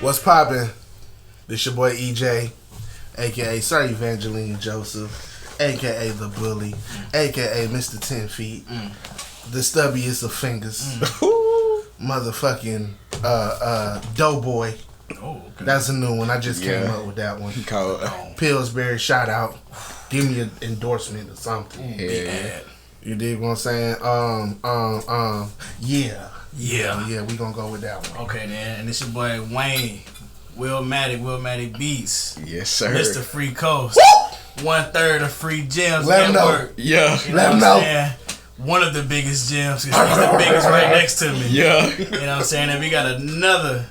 What's poppin'? This your boy EJ, aka Sir Evangeline Joseph, aka The Bully, aka Mr. 10 Feet, the stubbiest of fingers, motherfucking Doughboy. Oh, okay. That's a new one. I just came up with that one. Pillsbury, shout out. Give me an endorsement or something. Yeah. You dig what I'm saying? Yeah, we gonna go with that one. Okay, then. And this your boy Wayne. Willmatic Beats. Yes, sir. Mr. Free Coast. 1/3 of Free Gems Let him Network. Yeah. You know Let him what I'm know. saying? One of the biggest gyms. He's the biggest right next to me. Yeah. You know what I'm saying? And we got another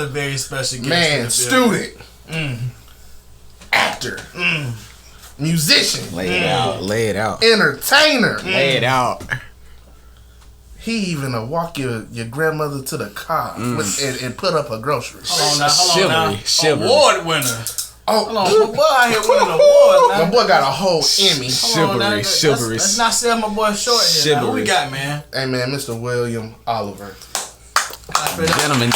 very special guest. Man, in the student, building. actor, musician, Lay it out. entertainer. Lay it out. He even walk your grandmother to the car and put up her groceries. Hold on now. Chivalry. Award winner. Hold on, Oh, my boy out here winning awards now. my boy got a whole Emmy. Hold on now. Chivalry. Let's not sell my boy short here. Now. Who we Chivalry. got, man? Hey man, Mr. William Oliver. Gentlemen.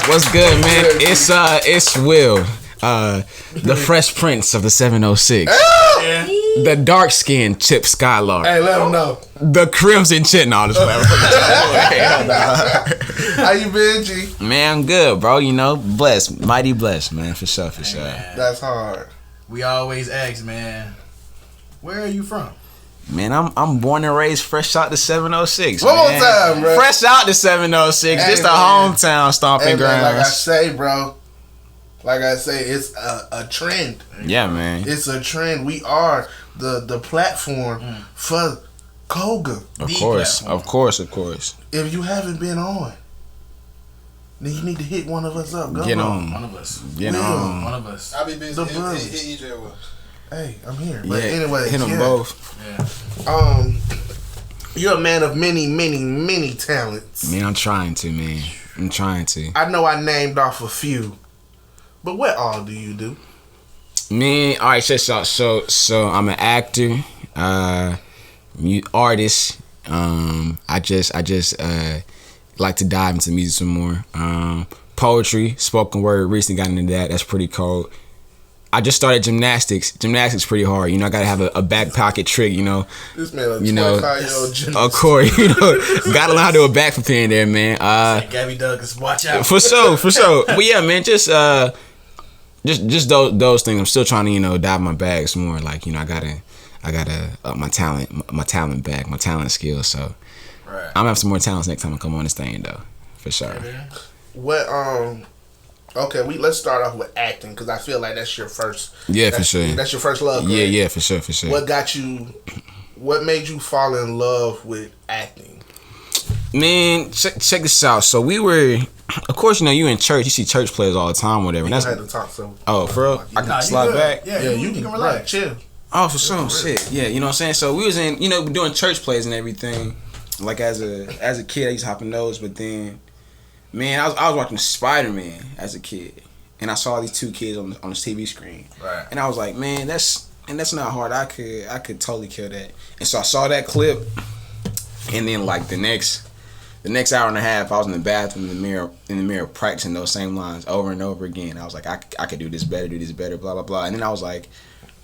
What's good, man? It's Will. The Fresh Prince of the 706. Yeah. The dark skinned Chip Skylar. Hey, let him know. The Crimson Chit. No, this How you been, G? Man, I'm good, bro. You know, blessed. Mighty blessed, man. For sure. Man, That's hard. we always ask, man, where are you from? Man, I'm born and raised fresh out the 706. One more man. time, bro. Fresh out the 706. Hey, This the man. hometown stomping Hey man, like I grounds. say, bro. Like I say, it's a trend. Yeah, man. It's a trend. We are the platform for Koga. Of The course. platform. If you haven't been on, then you need to hit one of us up. Go Get on. One on. of us. Get Will. on. One of us. I'll be busy. The Hit brothers. EJ up. Hey, I'm here. Yeah, But anyway, hit them yeah. both. Yeah. You're a man of many talents. Man, I'm trying to, man. I'm trying to. I know I named off a few, but what all do you do? Man, all right, check this out. So I'm an actor, artist. I just like to dive into music some more. Poetry, spoken word. Recently got into that. That's pretty cool. I just started gymnastics. Gymnastics pretty hard. You know, I gotta have a back pocket trick. You know, This man, a You know, 25-year-old gymnast. of course. You know, gotta learn how to do a backflip here and there, man. Gabby Douglas, watch out. For sure. But yeah, man, just those things. I'm still trying to, you know, dive my bags more. Like, you know, I gotta up my talent bag, my talent skills. So Right. I'm gonna have some more talents next time I come on this thing, though, for sure. What okay, let's start off with acting because I feel like that's your first. Yeah, for sure. That's your first love. Yeah, correct? yeah, for sure. What made you fall in love with acting? Man, check this out. So we were, of course, you know, you in church, you see church players all the time, whatever. And I that's had to talk so. oh, for real. I Nah, can you slide good. back. Yeah, you can relax. Right, chill. Oh, for sure, shit. Yeah, you know what I'm saying? So we was in, you know, doing church plays and everything. Like as a kid, I used to hop in those, but then, man, I was watching Spider-Man as a kid, and I saw these two kids on the TV screen, Right. and I was like, man, that's not hard. I could totally kill that. And so I saw that clip, and then like the next hour and a half, I was in the bathroom in the mirror practicing those same lines over and over again. I was like, I could do this better, blah blah blah. And then I was like,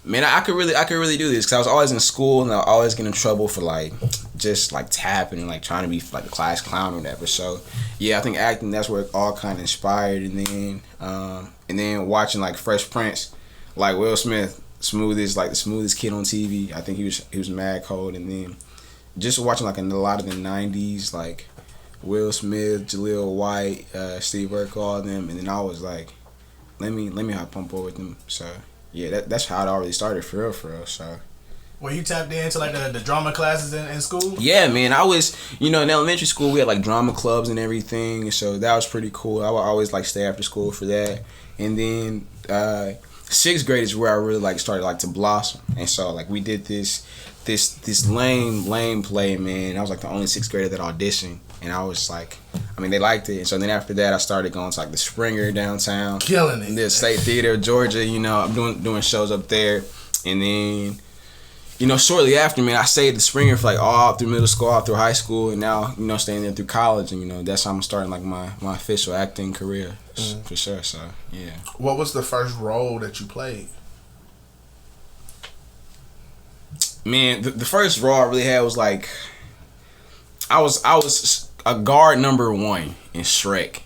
man, I could really do this because I was always in school and I was always getting in trouble for like just like tapping and like trying to be like a class clown or whatever. So yeah, I think acting, that's where it all kind of inspired. And then watching like Fresh Prince, like Will Smith, the smoothest kid on TV. I think he was mad cold. And then just watching like a lot of the 90s, like Will Smith, Jaleel White, Steve Urkel, all of them. And then I was like, let me hop on board with them. So yeah, that's how it already started for real. So Were you tapped into like the drama classes in school? yeah, man, I was, you know, in elementary school we had like drama clubs and everything, and so that was pretty cool. I would always like stay after school for that. And then 6th grade is where I really like started like to blossom, and so like we did this lame play, man. I was like the only 6th grader that auditioned, and I was like, I mean, they liked it. And so then after that, I started going to like the Springer downtown, Killing it. the State Theater of Georgia. You know, I'm doing shows up there, and then shortly after, man, I stayed at the Springer for like all through middle school, all through high school, and now, staying there through college, and that's how I'm starting like my official acting career for sure. So yeah. What was the first role that you played? Man, the first role I really had was like, I was a guard number 1 in Shrek.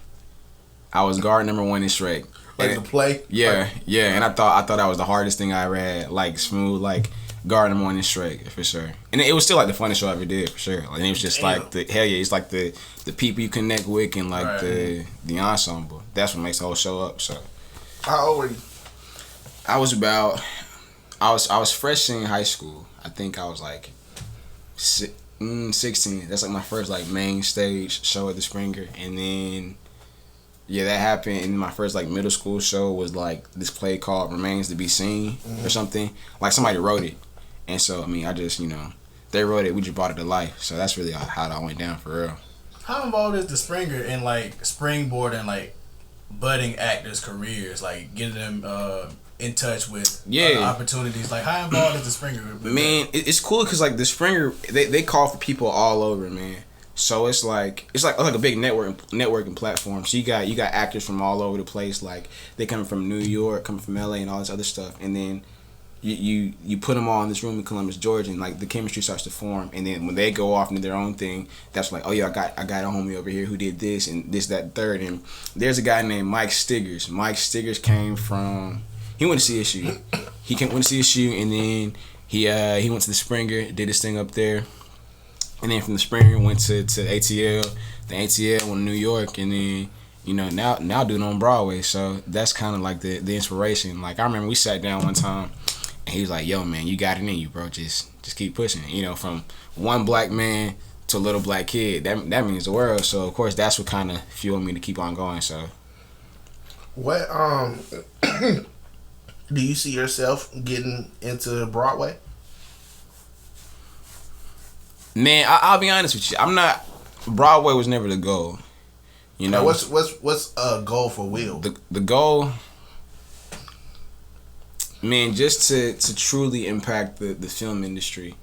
I was guard number 1 in Shrek. Like the play? Yeah, and I thought that was the hardest thing I ever had. Like smooth, like guard number 1 in Shrek for sure. And it was still like the funniest show I ever did for sure. Like it was just like it's like the people you connect with and like the ensemble. That's what makes the whole show up. So how old were you? I was fresh in high school. I think I was like 16. That's like my first like main stage show at the Springer, and then that happened. And my first like middle school show was like this play called Remains to Be Seen or something. Like somebody wrote it, and so I mean I just they wrote it. We just brought it to life. So that's really how that went down for real. How involved is the Springer in like springboarding like budding actors' careers, like getting them in touch with opportunities? Like how involved is the Springer? Man, it's cool because like the Springer, they call for people all over, man. So it's like a big networking platform. So you got actors from all over the place. Like they coming from New York, coming from LA, and all this other stuff. And then you put them all in this room in Columbus, Georgia, and like the chemistry starts to form. And then when they go off into their own thing, that's like, oh yeah, I got a homie over here who did this and this, that, and third. And there's a guy named Mike Stiggers. Mike Stiggers came from. He went to CSU. Went to CSU, and then he went to the Springer, did his thing up there, and then from the Springer went to ATL. The ATL went to New York, and then now doing it on Broadway. So that's kind of like the inspiration. Like I remember we sat down one time, and he was like, "Yo, man, you got it in you, bro. Just keep pushing." From one black man to a little black kid, that means the world. So of course that's what kind of fueled me to keep on going. So what do you see yourself getting into Broadway? Man, I'll be honest with you. I'm not. Broadway was never the goal. What's a goal for Will? The goal, man, just to truly impact the film industry.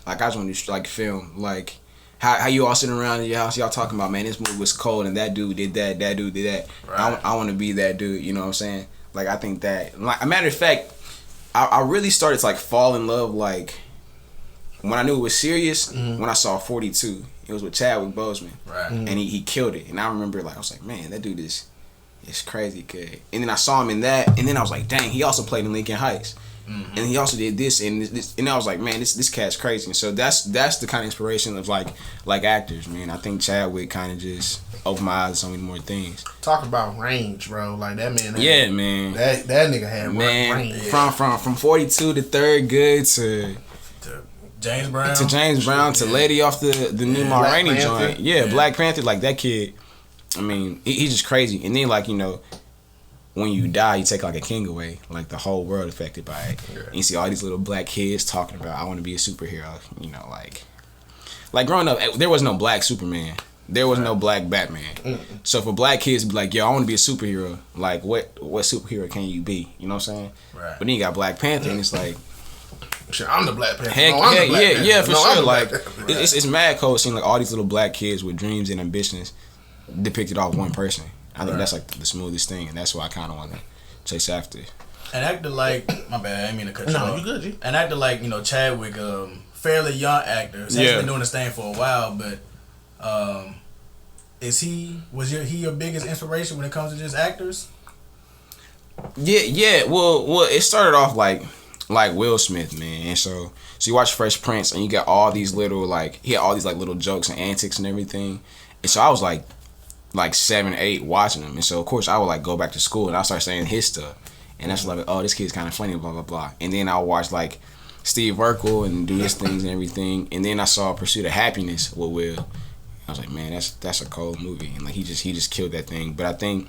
Like I just want to do like film. Like how you all sitting around in your house, y'all talking about, man, this movie was cold and that dude did that dude did that. Right. I want to be that dude. You know what I'm saying? Like I think that, like a matter of fact, I really started to like fall in love like when I knew it was serious. When I saw 42, it was with Chadwick Boseman, right? And he killed it. And I remember like I was like, man, that dude is crazy good. And then I saw him in that, and then I was like, dang, he also played in Lincoln Heights, and he also did this and this, and I was like, man, this cat's crazy. And so that's the kind of inspiration of like actors, man. I think Chadwick kind of just opened my eyes to so many more things. Talk about range, bro. Like that man. Man. That nigga had range. From 42 to Third Good to James Brown. To Lady off the new Ma Rainey joint. Yeah, Black Panther. Like that kid. I mean, he's just crazy. And then like when you die, you take like a king away. Like the whole world affected by it. Yeah. And you see all these little black kids talking about, I want to be a superhero. Like growing up, there was no black Superman. There was no black Batman. So for black kids to be like, yo, I want to be a superhero. Like what superhero can you be? You know what I'm saying? Right. But then you got Black Panther, and it's like, shit, I'm the Black Panther. Yeah, for sure. Like it's mad cool seeing like all these little black kids with dreams and ambitions depicted off one person. I think that's like the smoothest thing, and that's what I kind of want to chase after. An actor like, my bad, I didn't mean to cut you off. No, you good, G. An actor like Chadwick, fairly young actor. He's been doing this thing for a while, but was he your biggest inspiration when it comes to just actors? Yeah. Well, it started off like Will Smith, man. And so you watch Fresh Prince, and you got all these little he had all these like little jokes and antics and everything. And so I was like 7, 8 watching him, and so of course I would like go back to school and I start saying his stuff, and that's like, oh, this kid's kind of funny, blah blah blah. And then I watch like Steve Urkel and do his things and everything, and then I saw Pursuit of Happiness with Will. I was like, man, that's a cold movie, and like he just killed that thing. But I think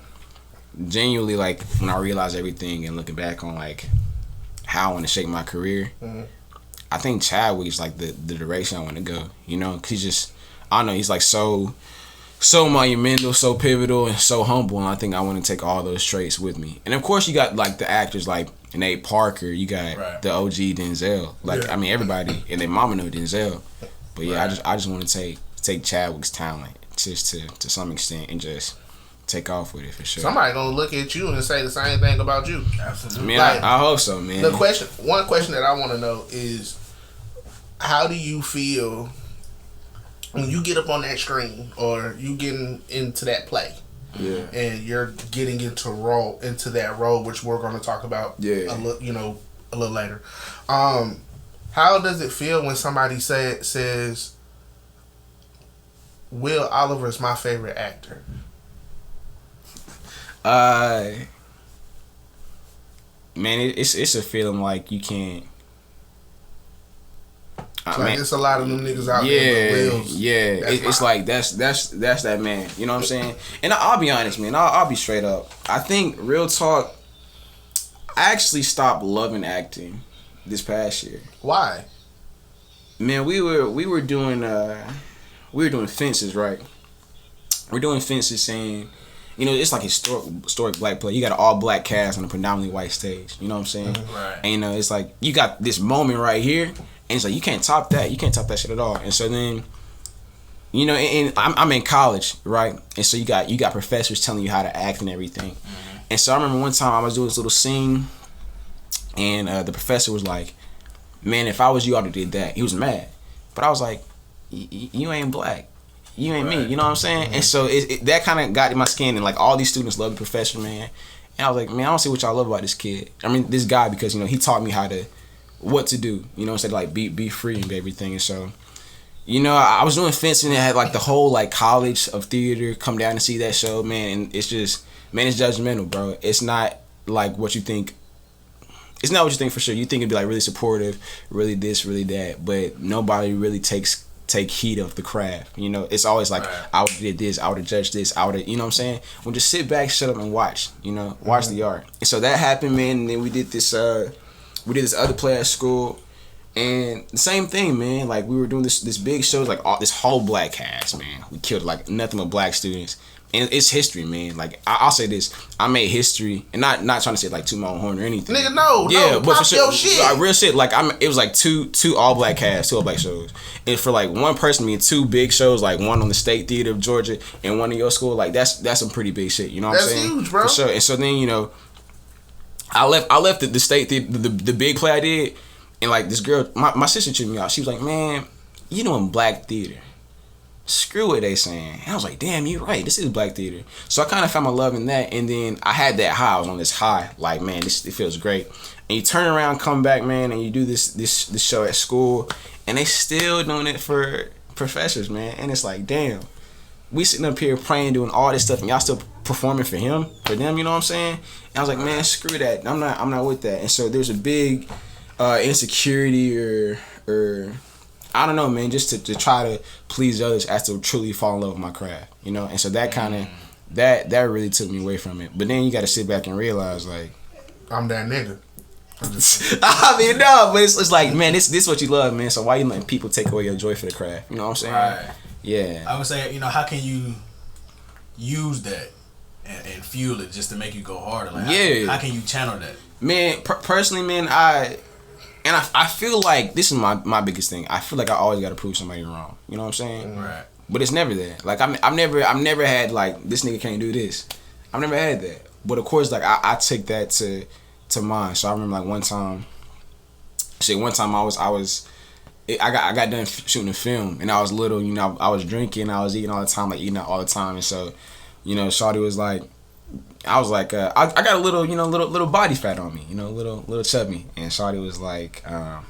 genuinely, like when I realized everything and looking back on like how I want to shape my career, I think Chadwick is like the direction I want to go. Cause he's just, I don't know, he's like so monumental, so pivotal, and so humble, and I think I want to take all those traits with me. And of course you got like the actors like Nate Parker, you got the OG Denzel. Like I mean, everybody and their mama know Denzel. But yeah, I just want to take Chadwick's talent just to some extent and just take off with it for sure. Somebody gonna look at you and say the same thing about you. Absolutely. Man, like, I hope so, man. One question that I want to know is, how do you feel when you get up on that screen or you getting into that play? Yeah. And you're getting into that role, which we're going to talk about. Yeah. A little later. How does it feel when somebody says, Will Oliver is my favorite actor? Man, it's a feeling like you can't. It's a lot of them niggas out there. Yeah. It's like that's that man. You know what I'm saying? And I'll be honest, man. I'll be straight up. I think real talk. I actually stopped loving acting this past year. Why? Man, we were doing fences, right? We're doing fences, saying, you know, it's like historic black play. You got an all black cast on a predominantly white stage. You know what I'm saying? Right. And you know, it's like you got this moment right here. And it's like, you can't top that. You can't top that shit at all. And so then, you know, and I'm in college, right? And so you got professors telling you how to act and everything. Mm-hmm. And so I remember one time I was doing this little scene, and the professor was like, man, if I was you, I would have did that. He was mad. But I was like, you ain't black. You ain't me. You know what I'm saying? Mm-hmm. And so that kind of got in my skin. And like all these students love the professor, man. And I was like, man, I don't see what y'all love about this kid. I mean, this guy, because, you know, he taught me what to do, you know, instead of like be free and everything. And so, you know, I was doing fencing and had like the whole like college of theater come down to see that show, man. And it's just, man, it's judgmental, bro. It's not like what you think. It's not what you think for sure. You think it'd be like really supportive, really this, really that, but nobody really take heed of the craft. You know, it's always like, I would have did this, I would have judged this, I would have, you know what I'm saying? Well, just sit back, shut up, and watch. You know, watch the art. And so that happened, man. And then we did this other play at school, and the same thing, man. Like, we were doing this big show, like this whole black cast, man. We killed like nothing but black students, and it's history, man. Like, I'll say this: I made history, and not trying to say like to my own horn or anything. Nigga, no, but for sure, shit. Like, real shit. Like, it was like two all black casts, 2 all black shows, and for like one person being 2 big shows, like one on the State Theater of Georgia and one in your school, like that's some pretty big shit. You know what I'm saying? That's huge, bro. For sure. And so then, you know, I left the State Theater, the big play I did, and like this girl, my sister checked me out. She was like, man, you doing black theater. Screw what they saying. And I was like, damn, you're right. This is black theater. So I kind of found my love in that. And then I had that high. I was on this high. Like, man, it feels great. And you turn around, come back, man, and you do this show at school. And they still doing it for professors, man. And it's like, damn. We sitting up here praying, doing all this stuff, and y'all still performing for them, you know what I'm saying? And I was like, man, screw that. I'm not with that. And so there's a big insecurity or I don't know, man, just to try to please others as to truly fall in love with my craft, you know? And so that kind of, that really took me away from it. But then you got to sit back and realize, like, I'm that nigga. I mean, no, but it's like, man, this is what you love, man. So why you letting people take away your joy for the craft? You know what I'm saying? Right. Yeah. I would say, you know, how can you use that and fuel it just to make you go harder? Like, how can you channel that? Man, personally, man, I feel like this is my biggest thing. I feel like I always got to prove somebody wrong. You know what I'm saying? Right. But it's never that. Like, I've never had like, this nigga can't do this. I've never had that. But of course, like, I take that to mine. So I remember like one time I got done shooting a film, and I was little, you know, I was drinking, I was eating all the time, like eating out all the time. And so, you know, shawty was like, I was like, I got a little, you know, little body fat on me, you know, little chubby. And shawty was like, I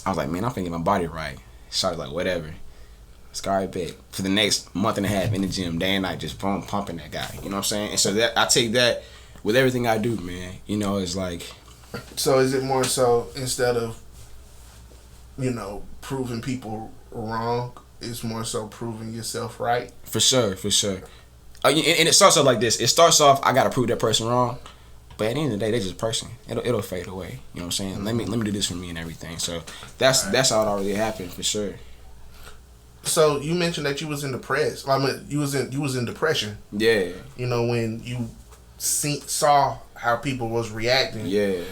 was like, man, I'm finna get my body right. Shawty was like, whatever. Sky bet. For the next month and a half in the gym, day and night, just pumping that guy. You know what I'm saying? And so that I take that with everything I do, man. You know, it's like. So is it more so instead of, you know, proving people wrong, it's more so proving yourself right? For sure. And it starts off like this. It starts off, I gotta prove that person wrong, but at the end of the day, they're just a person. It'll fade away. You know what I'm saying? Let me do this for me and everything. So that's how it already happened for sure. So you mentioned that you was in depression. I mean, you was in depression. Yeah. You know, when you saw how people was reacting. Yeah.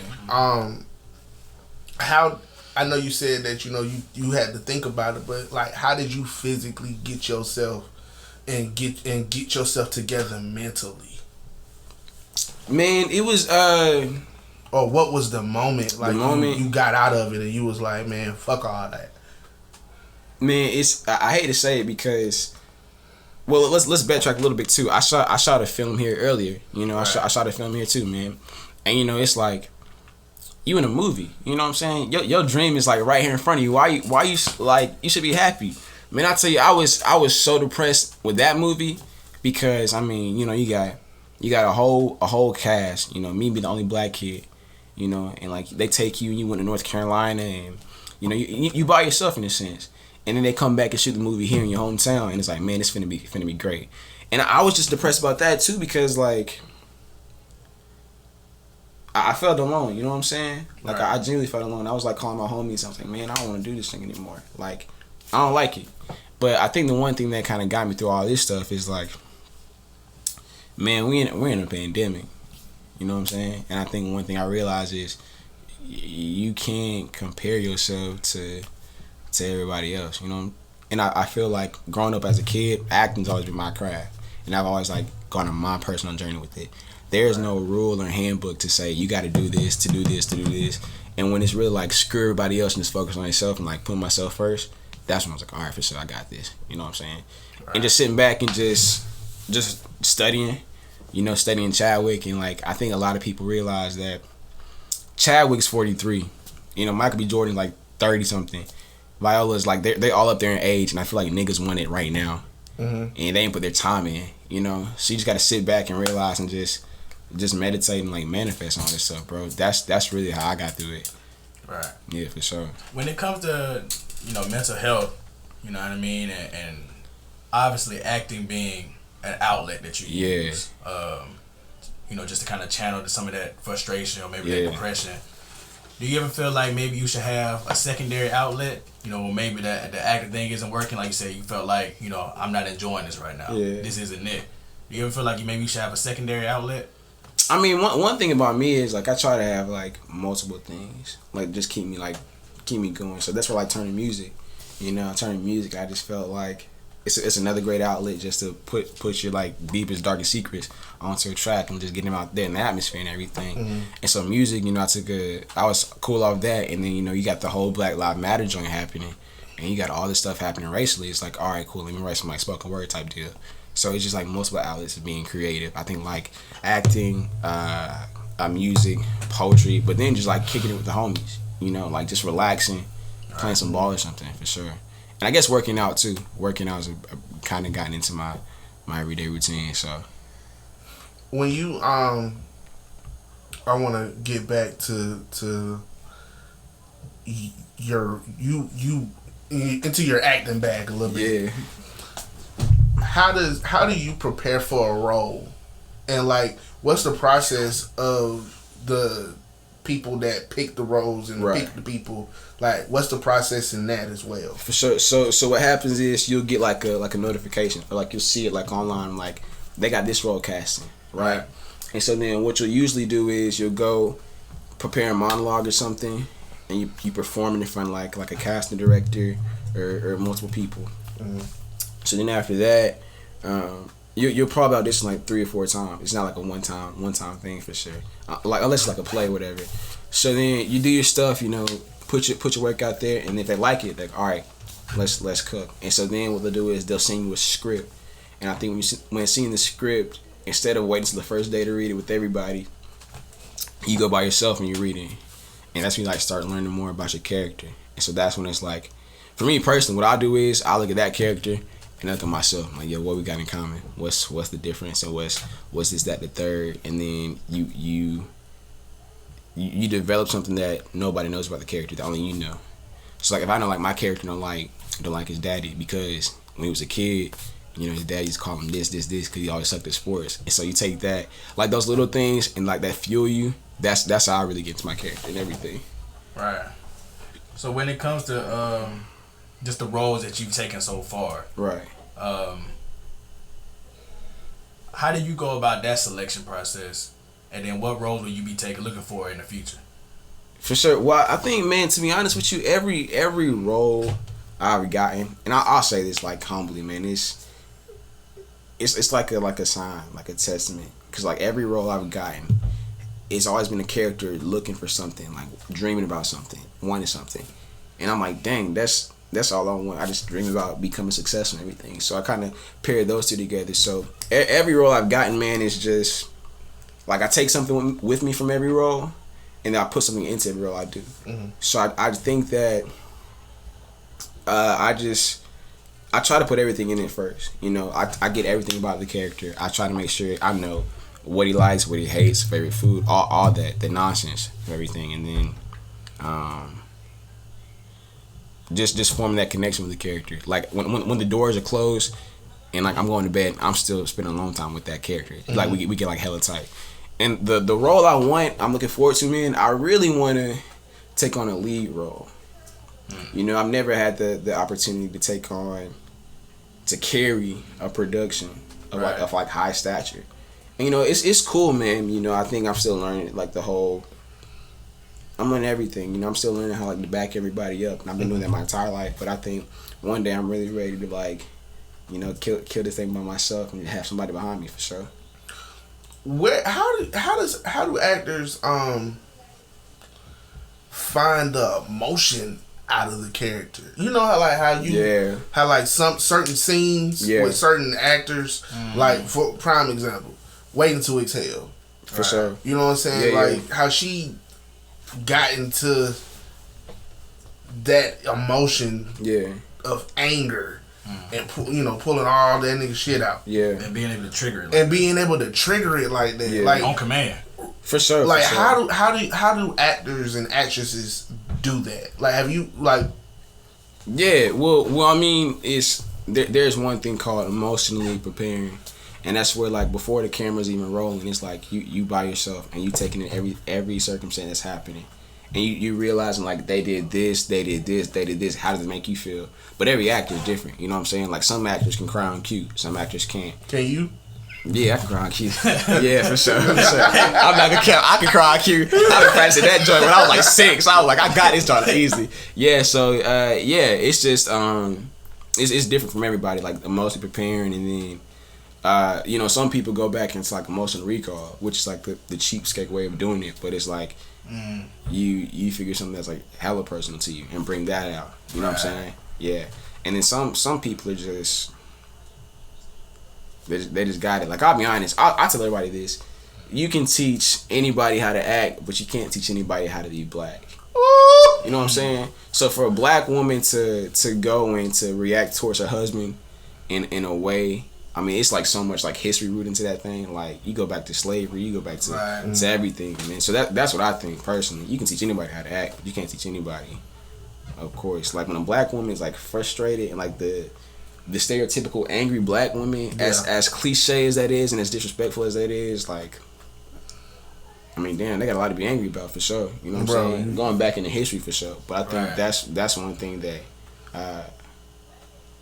How I know you said that you had to think about it, but like, how did you physically get yourself and get yourself together mentally? Man, it was or what was the moment like you got out of it and you was like, man, fuck all that? Man, I hate to say it because, well, let's backtrack a little bit too. I shot a film here earlier. I shot a film here too, man. And it's like, you in a movie. You know what I'm saying? Your dream is like right here in front of you. Why you like, you should be happy. Man, I tell you, I was so depressed with that movie because I mean, you got a whole cast. Me being the only black kid. And like they take you and you went to North Carolina and you by yourself in a sense. And then they come back and shoot the movie here in your hometown, and it's like, man, it's finna be great. And I was just depressed about that too because like I felt alone. You know what I'm saying? Like I genuinely felt alone. I was like calling my homies. I was like, man, I don't want to do this thing anymore. Like I don't like it. But I think the one thing that kind of got me through all this stuff is like, man, we're in a pandemic. You know what I'm saying? And I think one thing I realized is you can't compare yourself to everybody else, and I feel like growing up as a kid, acting's always been my craft, and I've always like gone on my personal journey with it. There's no rule or handbook to say you got to do this, to do this, to do this, and when it's really like screw everybody else and just focus on yourself and like put myself first, that's when I was like, all right, for sure, I got this. You know what I'm saying? Right. And just sitting back and just studying, studying Chadwick, and like I think a lot of people realize that Chadwick's 43, Michael B. Jordan's like 30 something. Viola's like they all up there in age, and I feel like niggas want it right now, and they ain't put their time in, So you just gotta sit back and realize and just meditate and like manifest on this stuff, bro. That's really how I got through it. Right. Yeah, for sure. When it comes to mental health, you know what I mean, and obviously acting being an outlet that you use, just to kind of channel some of that frustration or maybe that depression. Do you ever feel like maybe you should have a secondary outlet? Maybe that the acting thing isn't working. Like you said, you felt like, I'm not enjoying this right now. Yeah. This isn't it. Do you ever feel like maybe you should have a secondary outlet? I mean, one thing about me is like I try to have like multiple things, like just keep me going. So that's why I like turning music. Turning music, I just felt like it's another great outlet just to put your like deepest, darkest secrets onto a track and just get them out there in the atmosphere and everything. Mm-hmm. And so music, I was cool off that, and then you got the whole Black Lives Matter joint happening, and you got all this stuff happening racially. It's like, all right, cool, let me write some like spoken word type deal. So it's just like multiple outlets of being creative. I think like acting, music, poetry, but then just like kicking it with the homies. Like just relaxing, playing some ball or something for sure. And I guess working out too. Working out has kind of gotten into my everyday routine. So when you I want to get back to your into your acting bag a little bit. Yeah. How do you prepare for a role, and like what's the process of the people that pick the roles and pick the people? Like, what's the process in that as well? For sure. So what happens is you'll get like a notification, or like you'll see it like online, like they got this role casting, right? And so then what you'll usually do is you'll go prepare a monologue or something, and you perform it in front of like a casting director or multiple people. Mm-hmm. So then after that, you'll probably audition like 3 or 4 times. It's not like a one time thing for sure. Like unless it's like a play or whatever. So then you do your stuff, put your work out there, and if they like it, like, all right, let's cook. And so then what they'll do is they'll send you a script, and I think when seeing the script, instead of waiting till the first day to read it with everybody, you go by yourself and you read it, and that's when you like start learning more about your character. And so that's when it's like, for me personally, what I do is I look at that character and look at myself. I'm like, yo, what we got in common? What's the difference? And what's this, that, the third? And then you develop something that nobody knows about the character that only you know. So like if I know like my character don't like his daddy because when he was a kid, his dad used to call him this because he always sucked at sports. And so you take that, like those little things, and like that fuel you. That's how I really get to my character and everything. Right. So when it comes to just the roles that you've taken so far, right? How do you go about that selection process? And then what role will you be looking for in the future? For sure. Well, I think, man, to be honest with you, every role I've gotten, and I'll say this like humbly, man, it's like a sign, like a testament, because like every role I've gotten, it's always been a character looking for something, like dreaming about something, wanting something, and I'm like, dang, that's all I want. I just dream about becoming successful and everything. So I kind of paired those two together. So every role I've gotten, man, is just like I take something with me from every role, and then I put something into every role I do. Mm-hmm. So I think that I try to put everything in it first. You know, I get everything about the character. I try to make sure I know what he likes, what he hates, favorite food, all that, the nonsense of everything, and then just forming that connection with the character. Like when the doors are closed and like I'm going to bed, I'm still spending a long time with that character. Mm-hmm. Like we get like hella tight. And the role I'm looking forward to, man, I really want to take on a lead role. You know, I've never had the opportunity to carry a production of like high stature. And, you know, it's cool, man. You know, I think I'm still learning like I'm learning everything. You know, I'm still learning how like to back everybody up, and I've been doing that my entire life. But I think one day I'm really ready to like, you know, kill this thing by myself and have somebody behind me for sure. How do actors find the emotion out of the character? You know how some certain scenes with certain actors, like for prime example, Waiting to Exhale. For sure. You know what I'm saying? How she got into that emotion of anger and pulling all that nigga shit out. Yeah. And being able to trigger it. Like that. Yeah. Like on command. For sure. Like for sure. how do actors and actresses do that? Like have you like Yeah, well I mean there's one thing called emotionally preparing. And that's where like before the camera's even rolling, it's like you by yourself and you taking in every circumstance that's happening. And you realizing like they did this, how does it make you feel? But every actor is different, you know what I'm saying? Like some actors can cry on cue, some actors can't. Can you? Yeah, I can cry on cue. Yeah, for sure. I'm not gonna count. I can cry on cue. I've been practicing that joint when I was like 6. I was like, I got this joint easily. Yeah, so it's just it's different from everybody, like emotionally preparing, and then you know, some people go back and it's like emotional recall, which is like the cheapskate way of doing it, but it's like you figure something that's like hella personal to you and bring that out. You know what I'm saying? Yeah. And then some people are just they just got it. Like I'll be honest, I tell everybody this: you can teach anybody how to act, but you can't teach anybody how to be black. You know what I'm saying? So for a black woman to go and to react towards her husband in a way, I mean, it's like so much like history rooted into that thing. Like you go back to slavery, you go back to everything, man. So that's what I think personally. You can teach anybody how to act, but you can't teach anybody, of course. Like when a black woman is like frustrated and like the stereotypical angry black woman, as cliche as that is and as disrespectful as that is, like, I mean, damn, they got a lot to be angry about for sure. You know what I'm saying? Going back into history for sure. But I think that's one thing that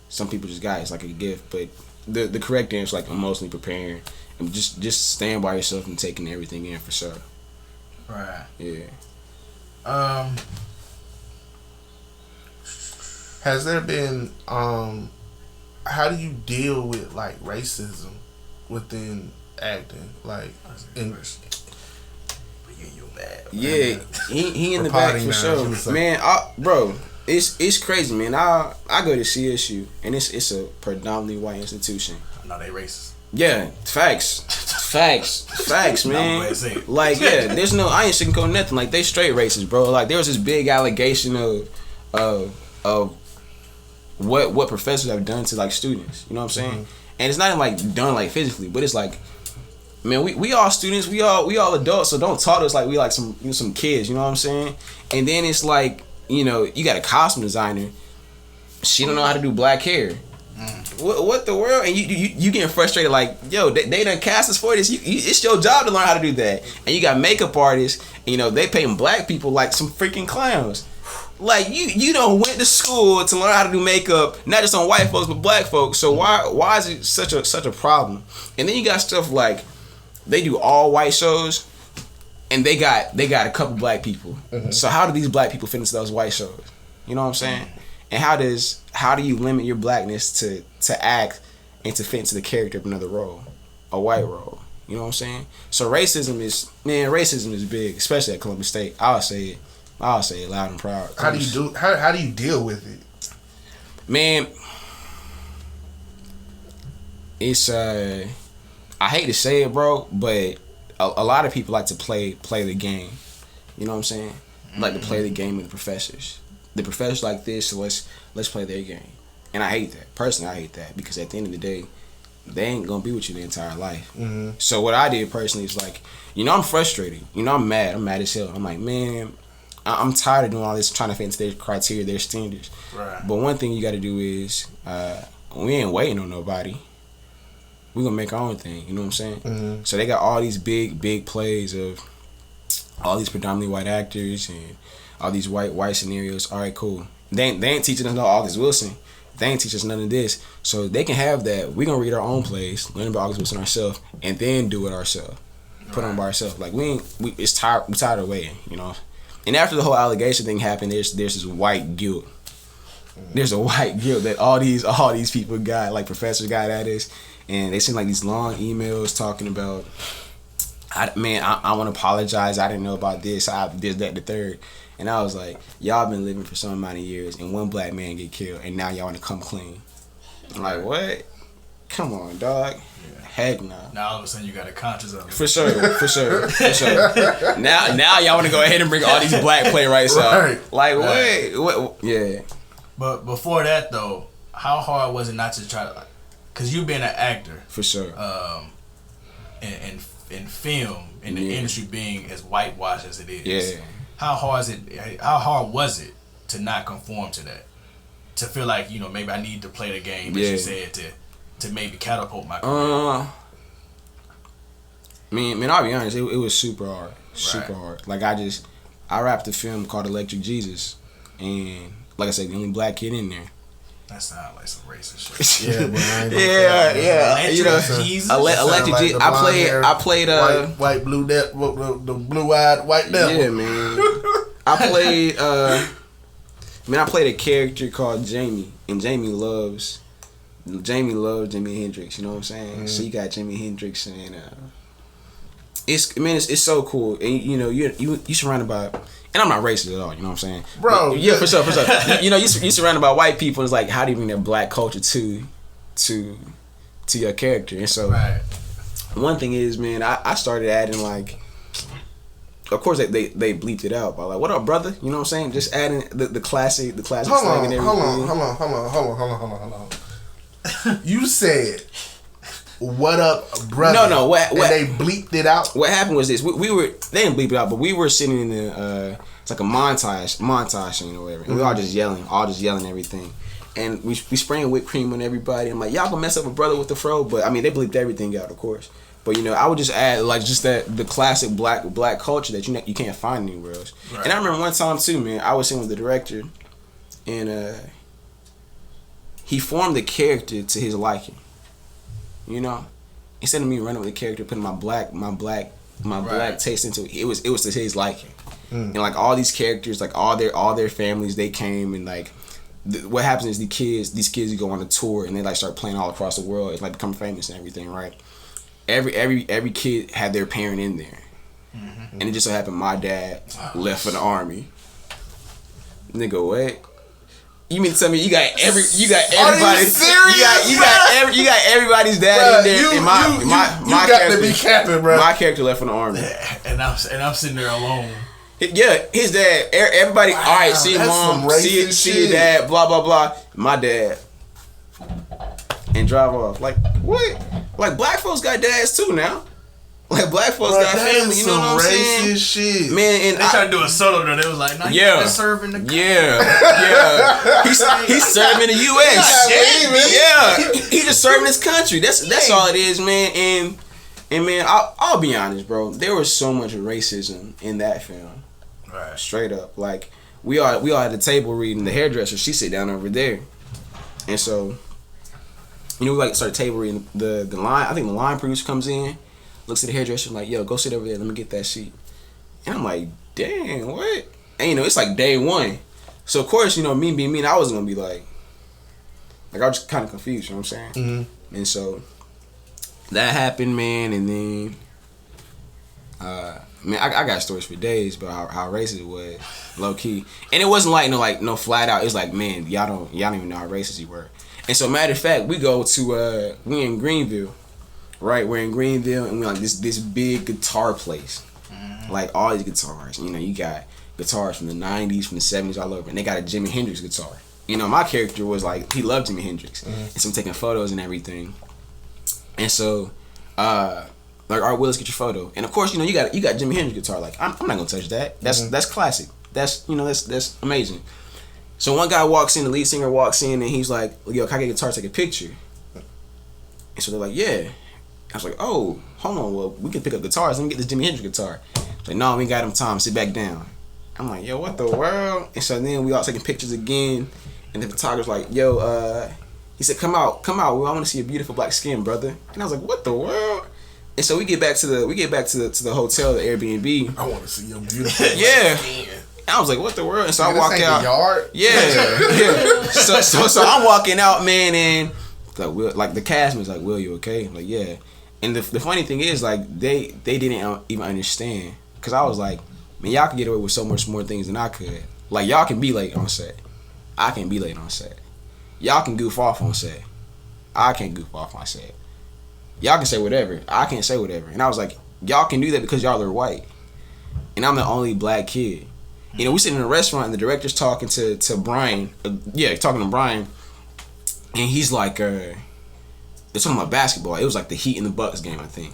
some people just got. It's like a gift, but the correct answer is like emotionally preparing and just staying by yourself and taking everything in for sure. Right. Yeah. Has there been how do you deal with like racism within acting? Like in yeah, he in the back for sure, man. Bro, it's crazy, man. I go to CSU and it's a predominantly white institution. No, they racist. Yeah, facts, man. Like, yeah, there's no, I ain't sugarcoating nothing. Like, they straight racist, bro. Like, there was this big allegation of what professors have done to like students. You know what I'm saying? Mm-hmm. And it's not even like done like physically, but it's like, man, we all students, we all adults, so don't talk to us like we like some kids. You know what I'm saying? And then it's like, you know, you got a costume designer. She don't know how to do black hair. What the world? And you getting frustrated like, yo, they done cast us for this. It's your job to learn how to do that. And you got makeup artists, and, you know, they paying black people like some freaking clowns. Like, you done went to school to learn how to do makeup, not just on white folks but black folks. So why is it such a problem? And then you got stuff like they do all white shows, and they got a couple black people. So how do these black people fit into those white shows? You know what I'm saying? And how do you limit your blackness to act and to fit into the character of another role, a white role? You know what I'm saying? So racism is big, especially at Columbus State. I'll say it loud and proud. How do you deal with it? Man, it's I hate to say it, bro, but a lot of people like to play the game. You know what I'm saying? Like to play the game with the professors. The professors like this, so let's play their game. And I hate that. Personally, I hate that because at the end of the day, they ain't gonna be with you the entire life. So what I did personally is like, I'm frustrated. I'm mad. I'm mad as hell. I'm like, man, I'm tired of doing all this, trying to fit into their criteria, their standards. Right. But one thing you got to do is, we ain't waiting on nobody. We gonna make our own thing. You know what I'm saying? So they got all these big plays of all these predominantly white actors and all these white scenarios. All right, cool. They ain't teaching us no August Wilson. They ain't teach us none of this. So they can have that. We gonna read our own plays, learn about August Wilson ourselves, and then do it ourselves. Put on by ourselves. Like we tired of waiting. And after the whole allegation thing happened, there's this white guilt. There's a white guilt that all these people got, like professors got at us, and they send like these long emails talking about, I want to apologize. I didn't know about this. I did that, the third. And I was like, y'all been living for so many years, and one black man get killed, and now y'all want to come clean. I'm like, what? Come on, dog. Yeah. Heck no. Now all of a sudden you got a conscience of it. For sure. Now y'all want to go ahead and bring all these black playwrights out. Like, what? Yeah. But before that though, how hard was it not to try to, because you've been an actor. For sure. In film, in the industry being as whitewashed as it is. Yeah. How hard was it to not conform to that? To feel like, maybe I need to play the game, as you said, to maybe catapult my career. Man, I'll be honest, it was super hard. Super hard. Like I rapped a film called Electric Jesus, and like I said, the only black kid in there. That sounds like some racist shit. Yeah, but I ain't Electric Jesus. Electric like Jesus. I played white blue the blue-eyed white devil. Yeah, man. I played a character called Jamie, and Jamie loves Jimi Hendrix. You know what I'm saying? So you got Jimi Hendrix, and it's so cool. And you surrounded by. And I'm not racist at all, you know what I'm saying? Bro. Yeah, for sure. You surrounded by white people, and it's like, how do you bring that black culture to your character? And so, one thing is, man, I started adding, like, of course, they bleeped it out by, like, what up, brother? You know what I'm saying? Just adding the classic slang and everything. Hold on. You said, what up, brother? No. What they bleeped it out? What happened was this. We were, they didn't bleep it out, but we were sitting in the, it's like a montage scene or whatever. And we all just yelling everything. And we spraying whipped cream on everybody. I'm like, y'all gonna mess up a brother with the fro? But I mean, they bleeped everything out, of course. But I would just add like just the classic black culture that you can't find anywhere else. Right. And I remember one time too, man, I was sitting with the director, and he formed the character to his liking. Instead of me running with the character, putting my black taste into it, it was to his liking. And like all these characters, like all their families, they came, and like what happens is these kids go on a tour and they like start playing all across the world. It's like become famous and everything, right? Every kid had their parent in there, and it just so happened my dad left for the army. Nigga, what? You mean to tell me you got everybody? Are you serious, you got everybody's dad in there. You my got to be capping, bro. My character left for the army, and I'm sitting there alone. Yeah, his dad. Everybody. Wow, all right, see your mom, see your dad. Blah blah blah. My dad, and drive off. Like what? Like black folks got dads too now. Like black folks got family. You know what I'm saying? Shit. Man, and they tried to do a solo though. They was like, "No, he's serving the country." Yeah. He's serving the U.S. He just serving his country. That's all it is, man. And man, I'll be honest, bro. There was so much racism in that film. Right. Straight up, like we all at the table reading. The hairdresser, she sit down over there, and so we like start table reading. The line, I think the line producer comes in, looks at the hairdresser like, "Yo, go sit over there. Let me get that seat." And I'm like, dang, what? And, you know, it's like day one. So, of course, you know, me being me, I was going to be like, I was kind of confused, you know what I'm saying? Mm-hmm. And so, that happened, man, and then, man, I got stories for days about how racist it was, low key. And it wasn't like no flat out. It's like, man, y'all don't even know how racist you were. And so, matter of fact, we go to we in Greenville, right? We're in Greenville, and we like this big guitar place, like all these guitars. You know, you got guitars from the '90s, from the '70s, all over, and they got a Jimi Hendrix guitar. You know, my character was like, he loved Jimi Hendrix, and so I'm taking photos and everything. And so, like, all right, Will, let's get your photo. And of course, you know, you got Jimi Hendrix guitar. Like, I'm not gonna touch that. That's classic. That's, you know, that's amazing. So one guy walks in, the lead singer walks in, and he's like, yo, can I get a guitar, take a picture? And so they're like, yeah. I was like, oh, hold on, well, we can pick up guitars. Let me get this Jimi Hendrix guitar. He's like, no, we ain't got him time. Sit back down. I'm like, yo, what the world? And so then we all taking pictures again, and the photographer's like, yo, he said, come out. Well, I want to see your beautiful black skin, brother. And I was like, what the world? And so we get back to the hotel, the Airbnb. I want to see your beautiful yeah. skin. I was like, what the world? And so I walk out. The yard? Yeah. So I'm walking out, man, and like the castmate's like, Will, you okay? I'm like, yeah. And the funny thing is, like, they didn't even understand, because I was like, man, y'all can get away with so much more things than I could. Like, y'all can be late on set. I can be late on set. Y'all can goof off on set. I can't goof off on set. Y'all can say whatever. I can't say whatever. And I was like, y'all can do that because y'all are white. And I'm the only black kid. You know, we sitting in a restaurant and the director's talking to Brian. Talking to Brian. And he's like, they're talking about basketball. It was like the Heat and the Bucks game, I think.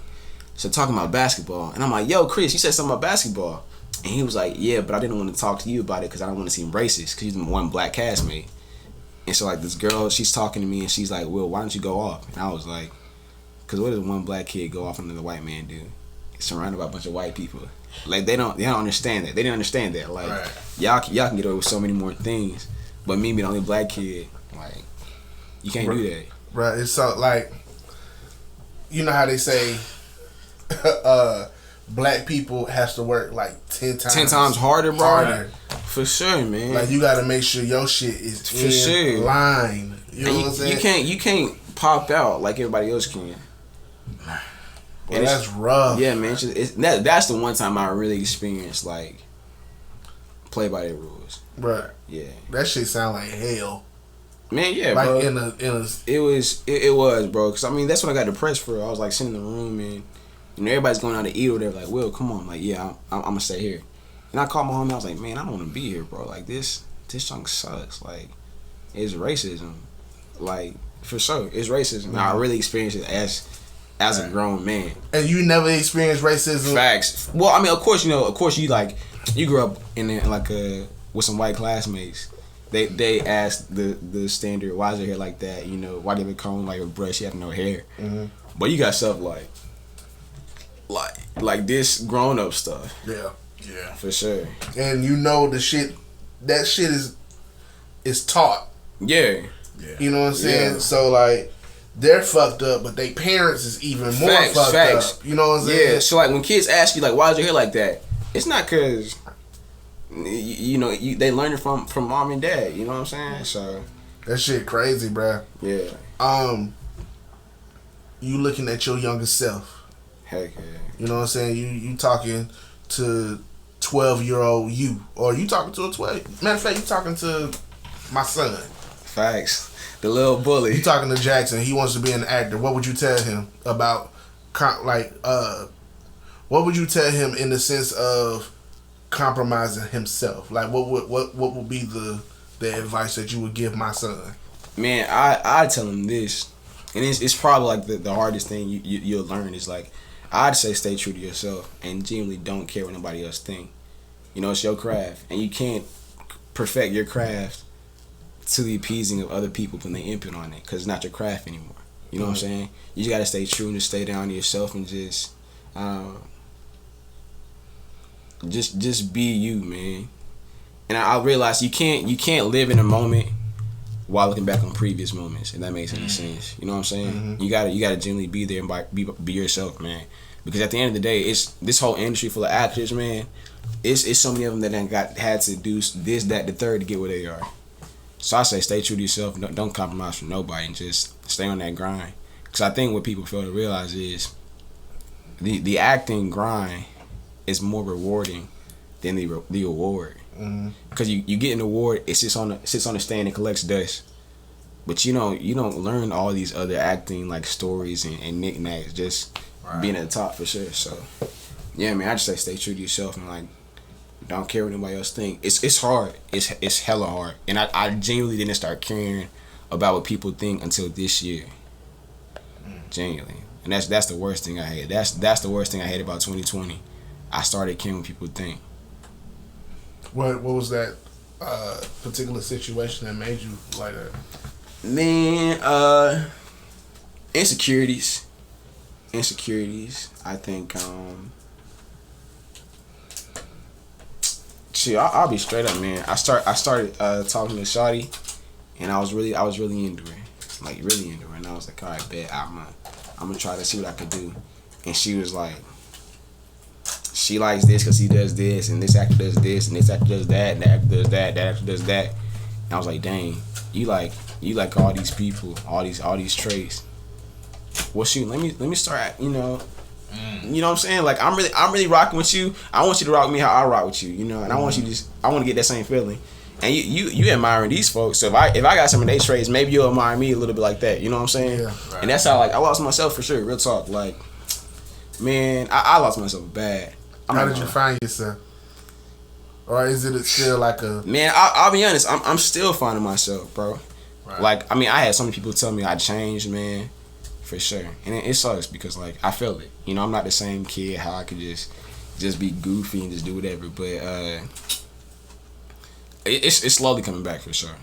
So talking about basketball. And I'm like, yo, Chris, you said something about basketball. And he was like, yeah, but I didn't want to talk to you about it because I don't want to seem racist, because he's the one black castmate. And so, like, this girl, she's talking to me and she's like, Will, why don't you go off? And I was like, because what does one black kid go off and another white man do? He's surrounded by a bunch of white people. Like, they don't understand that. They didn't understand that. Like, right. y'all can get away with so many more things, but me being the only black kid, like, you can't do that. Right. It's so, like, you know how they say black people has to work like 10 times harder, bro. For sure, man. Like, you got to make sure your shit is in line. You know what I'm saying? You can't pop out like everybody else can. Well, that's rough. Yeah, man. That's the one time I really experienced, like, play by their rules. Right. Yeah. That shit sound like hell. Man, yeah, like, bro. It was, bro. Because, I mean, that's when I got depressed for. I was, like, sitting in the room and, you know, everybody's going out to eat or they're like, Will, come on. I'm like, yeah, I'm going to stay here. And I called my homie. I was like, man, I don't want to be here, bro. Like, this junk sucks. Like, it's racism. Like, for sure, it's racism. Mm-hmm. I really experienced it as a grown man. And you never experienced racism? Facts. Well, I mean, of course, you grew up with some white classmates. They asked the standard, why is your hair like that? You know, why did it comb like a brush? You have no hair. Mm-hmm. But you got stuff like this grown up stuff. Yeah. Yeah. For sure. And you know that shit is taught. Yeah. Yeah. You know what I'm saying? Yeah. So, like, they're fucked up, but their parents is even more fucked up. You know what I'm saying? Yeah. So, like, when kids ask you, like, why is your hair like that? It's not because, you know, they learn it from mom and dad. You know what I'm saying? So that shit crazy, bruh. Yeah. You looking at your younger self. Heck yeah. You know what I'm saying? You talking to 12-year-old you, or you talking to a 12. Matter of fact, you talking to my son. Facts. The little bully. You talking to Jackson. He wants to be an actor. What would you tell him about, what would you tell him in the sense of compromising himself? Like, what would be the advice that you would give my son? Man, I tell him this, and it's probably like the hardest thing you'll learn is, like, I'd say stay true to yourself and genuinely don't care what nobody else think. You know, it's your craft, and you can't perfect your craft to the appeasing of other people when they input on it, because it's not your craft anymore. You know what I'm saying? You just gotta stay true and just stay down to yourself and just be you, man. And I realized you can't live in a moment while looking back on previous moments, if that makes any sense. You know what I'm saying? Mm-hmm. You gotta genuinely be there and be yourself, man. Because at the end of the day, it's this whole industry full of actors, man. It's so many of them that had to do this, that, the third to get where they are. So I say stay true to yourself. Don't compromise for nobody, and just stay on that grind. Because I think what people fail to realize is the acting grind is more rewarding than the award. Because you get an award, it sits on the stand and collects dust. But you don't learn all these other acting like stories and knickknacks just being at the top for sure. So yeah, man, I just say stay true to yourself and like don't care what anybody else think. It's hard. It's hella hard. And I genuinely didn't start caring about what people think until this year. Genuinely. And that's the worst thing I hate. That's the worst thing I hate about 2020. I started caring what people think. What was that particular situation that made you like that? Man, insecurities. I think shit, I'll be straight up, man. I started talking to Shawty, and I was really into her, like really into her, and I was like, all right, bet I'm gonna try to see what I could do, and she was like, she likes this because he does this, and this actor does this, and this actor does that, and that actor does that actor does that, and I was like, dang, you like all these people, all these traits. Well, shoot, let me start, you know. You know what I'm saying? Like I'm really rocking with you. I want you to rock with me how I rock with you, you know. And I want you I want to get that same feeling. And you admiring these folks. So if I got some of their traits, maybe you'll admire me a little bit like that. You know what I'm saying? Yeah. Right. And that's how like I lost myself for sure. Real talk. Like, man, I lost myself bad. How did you find yourself? Or is it still like a man? I'll be honest. I'm still finding myself, bro. Right. Like I mean, I had so many people tell me I changed, man. For sure, and it sucks because like I feel it. You know, I'm not the same kid. How I could just be goofy and just do whatever. But it's slowly coming back for sure.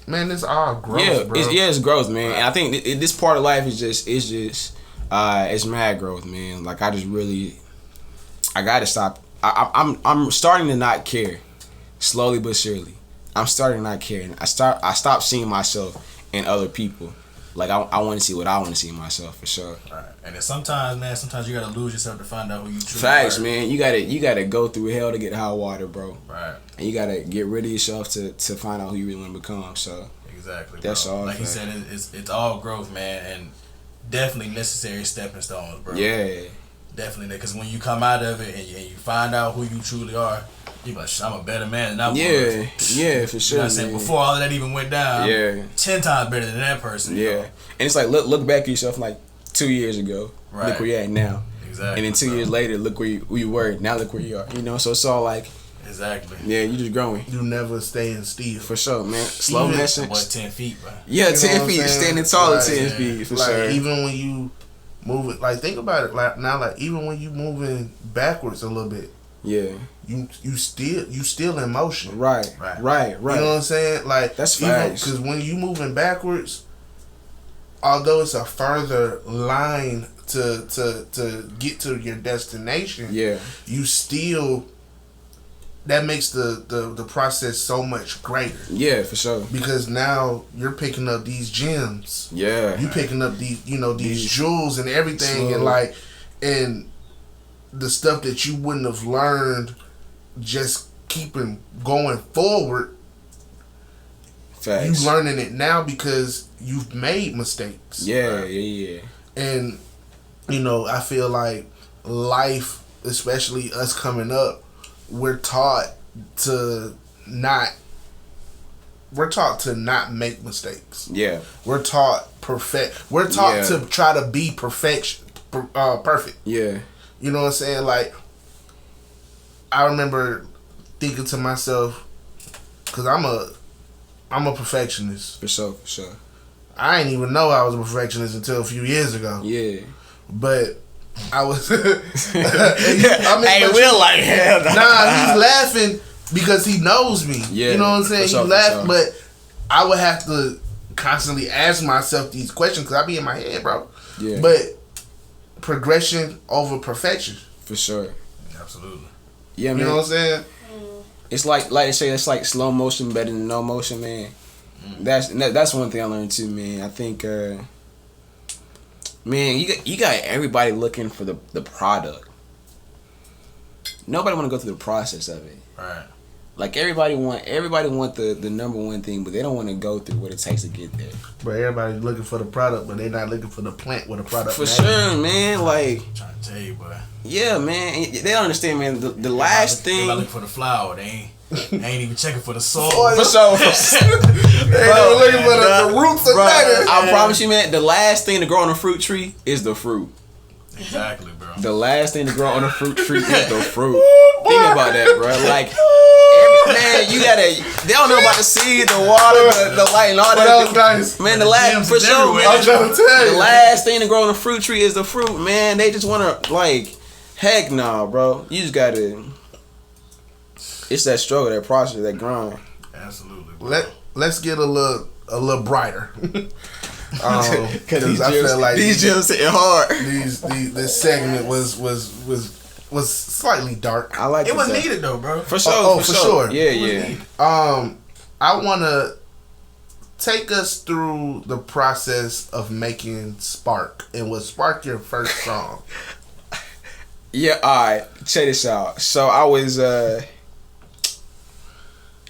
Man, it's all growth, bro. It's growth, man. Right. And I think this part of life is just it's mad growth, man. Like I gotta stop. I'm starting to not care, slowly but surely. I'm starting to not care, and I stop seeing myself in other people. Like I want to see what I want to see in myself for sure. Right. And then sometimes you gotta lose yourself to find out who you truly Facts, are. man. You gotta go through hell to get high water, bro. Right. And you gotta get rid of yourself to find out who you really want to become. So exactly. That's bro. all. Like he said, it's all growth, man, and definitely necessary stepping stones, bro. Yeah. Definitely, because when you come out of it and you find out who you truly are, you're like, I'm a better man than I was. Yeah, for sure. You know what I'm saying? Before all of that even went down, I'm 10 times better than that person. Yeah. And it's like, look back at yourself like 2 years ago. Right. Look where you're at now. Exactly. And then 2 years later, look where you were. Now look where you are. You know, so it's all like. Exactly. Yeah, you just growing. You never stay still. For sure, man. Slow motion. What, 10 feet, bro? Yeah, 10 feet. Standing tall at 10 feet, for like, sure. Even when you move it, like think about it, like now, like even when you moving backwards a little bit. Yeah. You still in motion. Right. You know what I'm saying? Like that's facts. Because when you moving backwards, although it's a further line to get to your destination, you still that makes the process so much greater. Yeah, for sure. Because now you're picking up these gems. Yeah. You picking up these jewels and everything, and the stuff that you wouldn't have learned just keeping going forward. Facts. You learning it now because you've made mistakes. Yeah. And I feel like life, especially us coming up, we're taught to not make mistakes. Yeah. We're taught to try to be perfect. Yeah. You know what I'm saying? Like, I remember thinking to myself, because I'm a perfectionist. For sure. I didn't even know I was a perfectionist until a few years ago. Yeah. But I was. Hey, Will like hell. Nah, he's laughing because he knows me. Yeah. You know what I'm saying? He laughed, but I would have to constantly ask myself these questions because I be in my head, bro. Yeah. But progression over perfection. For sure. Absolutely. Yeah, man. You know what I'm saying? It's like I say, it's like slow motion better than no motion, man. That's one thing I learned too, man. I think Man, you got everybody looking for the product. Nobody want to go through the process of it. Right. Like everybody want the number one thing, but they don't want to go through what it takes to get there. But everybody's looking for the product, but they're not looking for the plant with the product. For sure, man. Like, I'm trying to tell you, boy. Yeah, man. They don't understand, man. The last thing. They looking for the flower. They ain't even checking for the soil. For sure. They ain't looking for the roots of nothing. I promise you, man. The last thing to grow on a fruit tree is the fruit. Exactly, bro. The last thing to grow on a fruit tree is the fruit. Think about that, bro. Like, man, you gotta. They don't know about the seed, the water, the light, and all that. That was nice. Man, the last for sure, man. I'm trying to tell you. The last thing to grow on a fruit tree is the fruit, man. They just wanna heck nah, bro. You just gotta. It's that struggle, that process, that grind. Absolutely. Bro. Let's get a little brighter. Because I feel like these gyms hitting hard. This segment was slightly dark. I like it. Was needed though, bro. For sure. For sure. Yeah. I wanna take us through the process of making Spark and what sparked your first song. Yeah, alright. Check this out. So I was in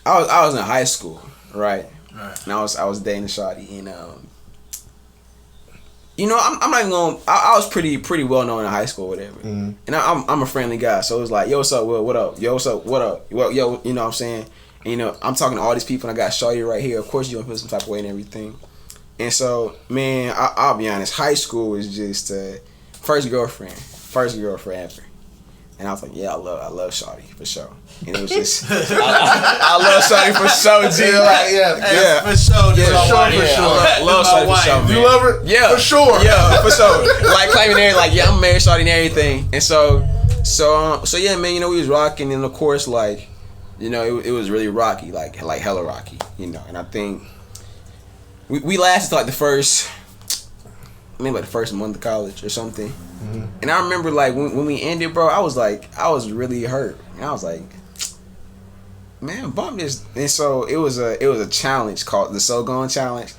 high school, right? Right. And I was dating a shawty, and you know, I'm not even gonna. I was pretty well known in high school, whatever. Mm-hmm. And I'm a friendly guy, so it was like, yo, what's up, Will? What up? Yo, what's up? What up? Well, yo, you know what I'm saying? And, you know, I'm talking to all these people, and I got shawty right here. Of course, you gonna feel some type of way and everything. And so, man, I'll be honest. High school was just first girlfriend ever. And I was like, yeah, I love shawty for sure. And it was just, I love shawty for sure, G. Like, yeah, for sure. I love shawty for sure, man. You love her? Yeah, for sure. Yeah, for sure. Like claiming everything, like, yeah, I'm married shawty and everything. And so yeah, man, you know, we was rocking, and of course, like, you know, it was really rocky, like hella rocky, you know. And I think we lasted like the first month of college or something. Mm-hmm. And I remember like when we ended, bro, I was really hurt. And I was like, man, bump this. And so it was a challenge called the So Gone Challenge.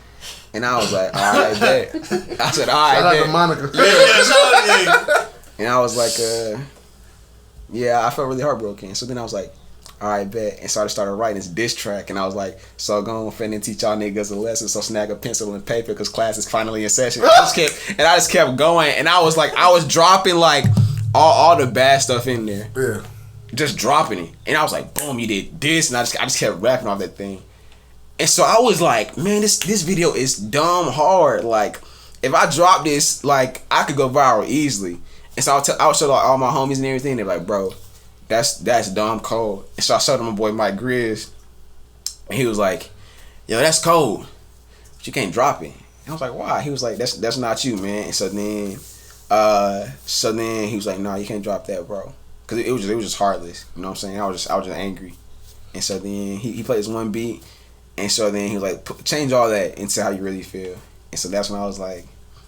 And I was like, all right, bet. I said, all right, bet. bet. Shout out to Monica. Yeah. And I was like, yeah, I felt really heartbroken. So then I was like, all right, bet. And so I started writing this diss track, and I was like, so going finna teach y'all niggas a lesson, so snag a pencil and paper, because class is finally in session. I just kept going, and I was dropping like all the bad stuff in there. Yeah. Just dropping it. And I was like, boom, you did this, and I just kept rapping off that thing. And so I was like, man, this video is dumb hard. Like, if I drop this, like, I could go viral easily. And so I would show like all my homies and everything, they're like, bro, that's dumb cold. And so I showed him my boy Mike Grizz, and he was like, yo, that's cold, but you can't drop it. And I was like, why? He was like, that's not you, man. And so then he was like, nah, you can't drop that, bro, because it was just heartless. You know what I'm saying? I was just angry. And so then he played this one beat, and so then he was like, change all that into how you really feel. And so that's when I was like,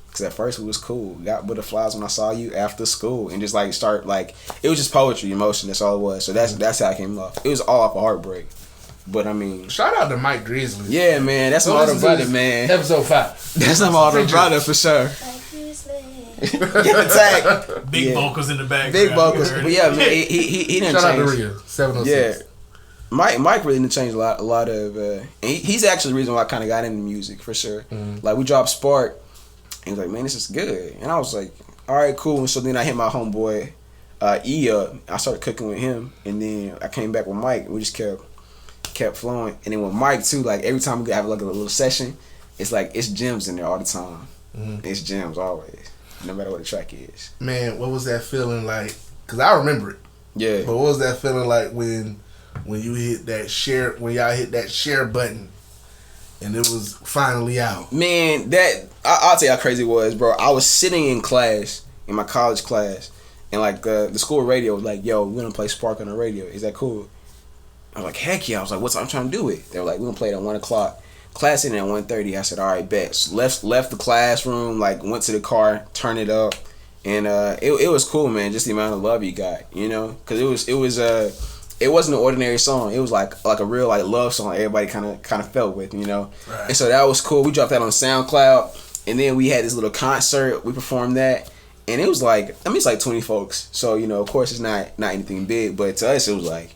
because at first it was cool. Got butterflies when I saw you after school, and just like start like, it was just poetry, emotion. That's all it was. So that's how I came off. It was all off a heartbreak. But I mean, shout out to Mike Grizzly. Yeah, man, that's my older brother, man. Episode 5. That's my older brother for sure. Get the tag. Big vocals in the background. Big vocals, but yeah, man, he didn't change. Shout out to Rhea, 706. Yeah. Mike really didn't change a lot of. And he's actually the reason why I kind of got into music for sure. Mm. Like we dropped Spark. He was like, man, this is good. And I was like, all right, cool. And so then I hit my homeboy, E up. I started cooking with him. And then I came back with Mike. And we just kept flowing. And then with Mike, too, like, every time we have like a little session, it's like, it's gems in there all the time. Mm-hmm. It's gems always, no matter what the track is. Man, what was that feeling like? Because I remember it. Yeah. But what was that feeling like when you hit that share, when y'all hit that share button? And it was finally out. Man, I'll tell you how crazy it was, bro. I was sitting in class, in my college class, and like the school radio was like, yo, we're gonna play Spark on the radio. Is that cool? I was like, heck yeah. I was like, what's I'm trying to do it? They were like, we're gonna play it at 1 o'clock. Class in at 1:30. I said, all right, bet. So left the classroom, like went to the car, turned it up, and it was cool, man. Just the amount of love you got, you know, because it wasn't an ordinary song. It was like a real like love song everybody kind of felt with, you know. Right. And so that was cool. We dropped that on SoundCloud, And then we had this little concert. We performed that. And it was like, I mean, it's like 20 folks. So, you know, of course it's not anything big. But to us, it was like,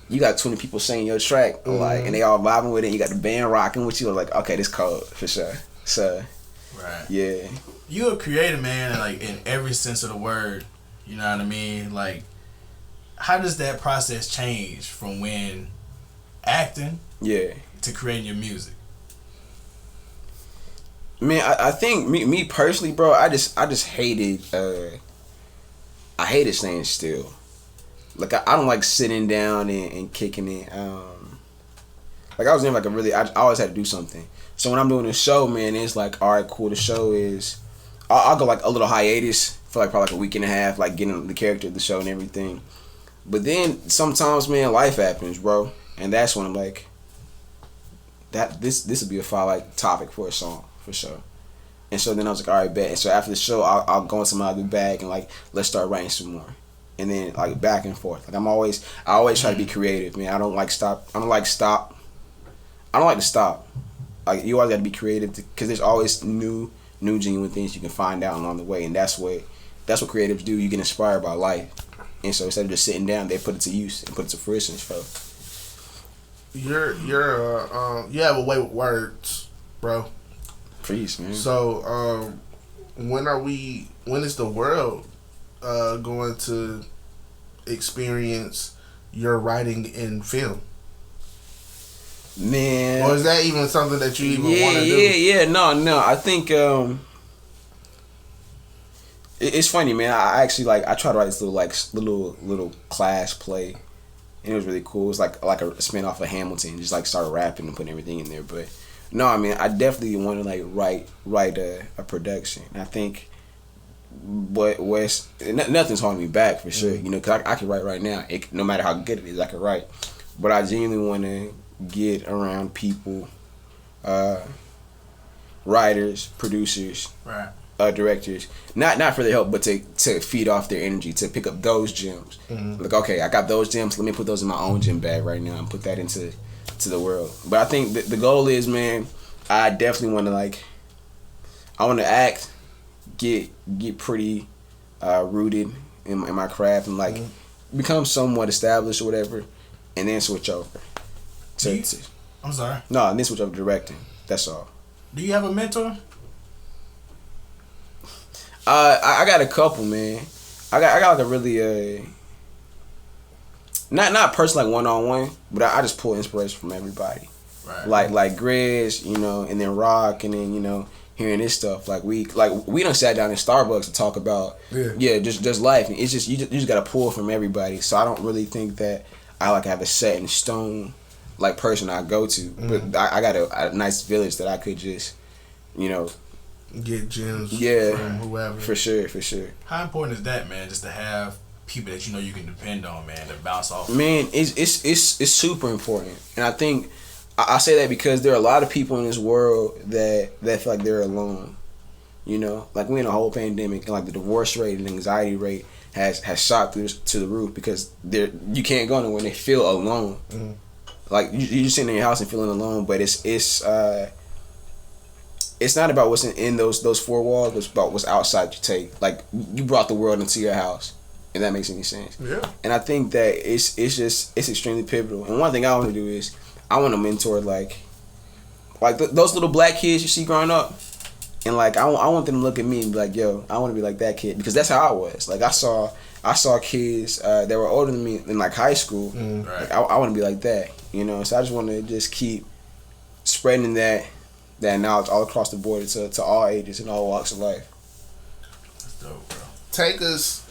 you got 20 people singing your track. Like, and they all vibing with it. And you got the band rocking with you. Like, okay, this cold for sure. So, right. Yeah. You a creative, man, like in every sense of the word. You know what I mean? Like, how does that process change from when acting to creating your music? Man, I think me personally, bro, I just hated I hated staying still. Like I don't like sitting down and kicking it. Like I was in like I always had to do something. So when I'm doing a show, man, it's like, all right, cool. The show is, I'll go like a little hiatus for like probably like a week and a half, like getting the character of the show and everything. But then sometimes, man, life happens, bro, and that's when I'm like, this would be a fire like topic for a song for sure. And so then I was like, all right, bet. And so after the show, I'll go into my other bag and like, let's start writing some more. And then like back and forth. Like I always try to be creative, man. I don't like to stop. Like you always got to be creative because there's always new genuine things you can find out along the way, and that's what creatives do. You get inspired by life, and so instead of just sitting down, they put it to use and put it to fruition. So you have a way with words, bro. Please, man. So when is the world going to experience your writing in film? Man, or is that even something that you even want to do? Yeah. No. I think it's funny, man. I actually I tried to write this little class play, and it was really cool. It was like a spin off of Hamilton. Just like started rapping and putting everything in there. But no, I mean, I definitely want to like write a production. And I think nothing's holding me back for sure. You know, cause I can write right now. No matter how good it is, I can write. But I genuinely want to get around people, writers, producers, right, directors, not for their help, but to feed off their energy, to pick up those gems. Like, okay, I got those gems, let me put those in my own gem bag right now and put that into the world. But I think the goal is, man, I definitely want to I want to act, get pretty rooted in my craft and become somewhat established or whatever, and then switch over. I'm sorry. No, and then switch over to directing. That's all. Do you have a mentor? I got a couple, man. I got like a really not personally one-on-one, but I just pull inspiration from everybody. Right. Like Grizz, you know, and then Rock, and then, you know, hearing this stuff. We done sat down in Starbucks to talk about just life. And it's just you just gotta pull from everybody. So I don't really think that I have a set in stone person I go to, but I got a nice village that I could just, you know, get gems from whoever. For sure. How important is that, man? Just to have people that you know you can depend on, man, to bounce off. Man, it's super important, and I think I say that because there are a lot of people in this world that feel like they're alone. You know, we in a whole pandemic, and the divorce rate and anxiety rate has shot through to the roof because you can't go nowhere and they feel alone. You just sitting in your house and feeling alone, but it's not about what's in those four walls. It's about what's outside you take. You brought the world into your house, if that makes any sense. Yeah. And I think that it's extremely pivotal. And one thing I want to do is I want to mentor those little black kids you see growing up, and I want them to look at me and be like, yo, I want to be like that kid, because that's how I was. I saw kids that were older than me in high school. Right. I want to be like that, you know. So I just want to just keep spreading that knowledge all across the board to all ages and all walks of life. That's dope, bro. Take us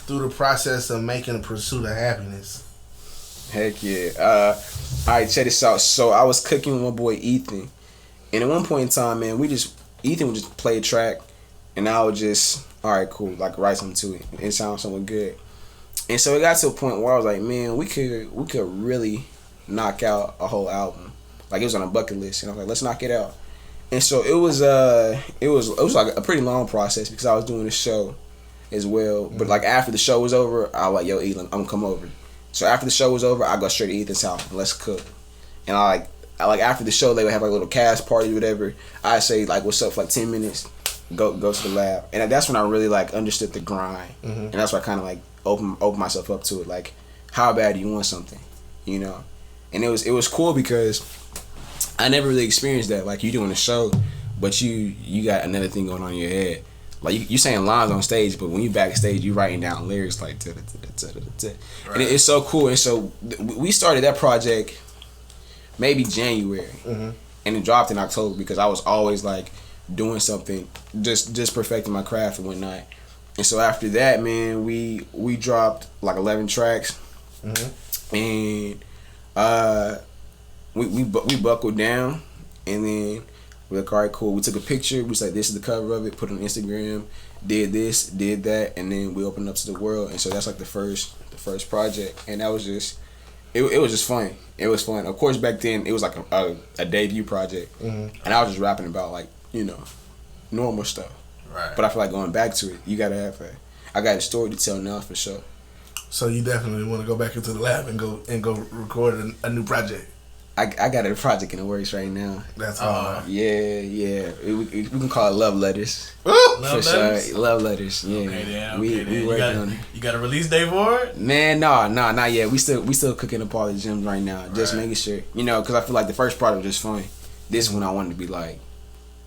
through the process of making a pursuit of happiness. Heck yeah. Alright, check this out. So I was cooking with my boy Ethan, and at one point in time, man, Ethan would just play a track, and I would just, alright, cool, write something to it. It sounds something good. And so it got to a point where I was like, man, we could really knock out a whole album. It was on a bucket list, and I was like, let's knock it out. And so it was a pretty long process because I was doing a show as well. But after the show was over, I was like, yo, Ethan, I'm gonna come over. So after the show was over, I go straight to Ethan's house and let's cook. And I like after the show they would have like a little cast party or whatever. I say like what's up for like 10 minutes, go to the lab, and that's when I really like understood the grind, and that's why I kind of like open myself up to it. Like, how bad do you want something, you know? And it was cool because I never really experienced that. Like, you doing a show, but you got another thing going on in your head. Like, you saying lines on stage, but when you backstage, you writing down lyrics like da, da, da, da, da, da. And it's so cool. And so we started that project maybe January, and it dropped in October because I was always like doing something, just perfecting my craft and whatnot. And so after that, man, we dropped like 11 tracks, and we buckled down, and then we're like, all right, cool. We took a picture. We was like, this is the cover of it. Put it on Instagram. Did this, did that, and then we opened up to the world. And so that's like the first project, and that was just it was just fun. It was fun. Of course, back then it was like a debut project, and I was just rapping about like, you know, normal stuff. Right. But I feel like going back to it, you gotta have I got a story to tell now for sure. So you definitely want to go back into the lab and go record a new project. I got a project in the works right now. That's hard. Yeah. We can call it Love Letters. Love For Letters? sure. Love Letters. Yeah. Okay, then. We working on it. You got a release date for it? Man, no, not yet. We still cooking up all the gems right now. Just making sure, you know, because I feel like the first part was just fun. This one I wanted to be like,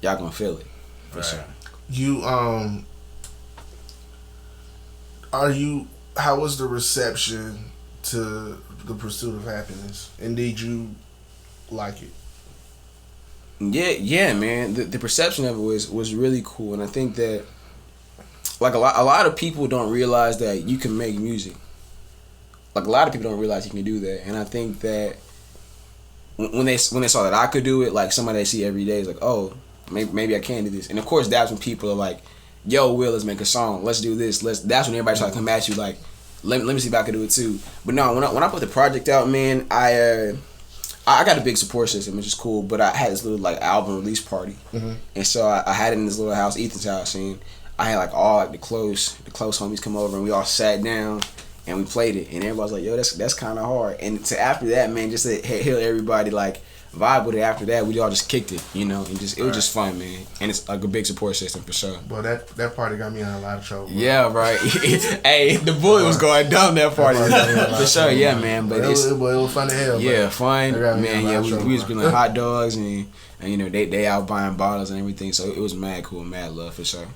y'all gonna feel it for sure. You how was the reception to The Pursuit of Happiness, and did you like it? Yeah, man. The perception of it was really cool, and I think that like a lot of people don't realize that you can make music. Like, a lot of people don't realize you can do that, and I think that when they saw that I could do it, like somebody they see every day is like, oh, maybe I can do this. And of course, that's when people are like, yo, Will, let's make a song. Let's do this. That's when everybody tries to come at you like, let me see if I can do it too. But no, when I put the project out, man, I got a big support system, which is cool. But I had this little like album release party, and so I had it in this little house, Ethan's house, and I had like all like the close homies come over, and we all sat down and we played it, and everybody was like, yo, that's kind of hard. And to after that, man, just to hear everybody like vibe with it. After that, we all just kicked it, you know, and it was just fun, man. And it's like a big support system for sure. Well, that party got me in a lot of trouble. Bro. Yeah, right. Hey, the bullet was going down that party for sure. Yeah, man. But it was fun to hell. Yeah, fun, man. Yeah, we was grilling hot dogs and you know they out buying bottles and everything. So it was mad cool, mad love for sure.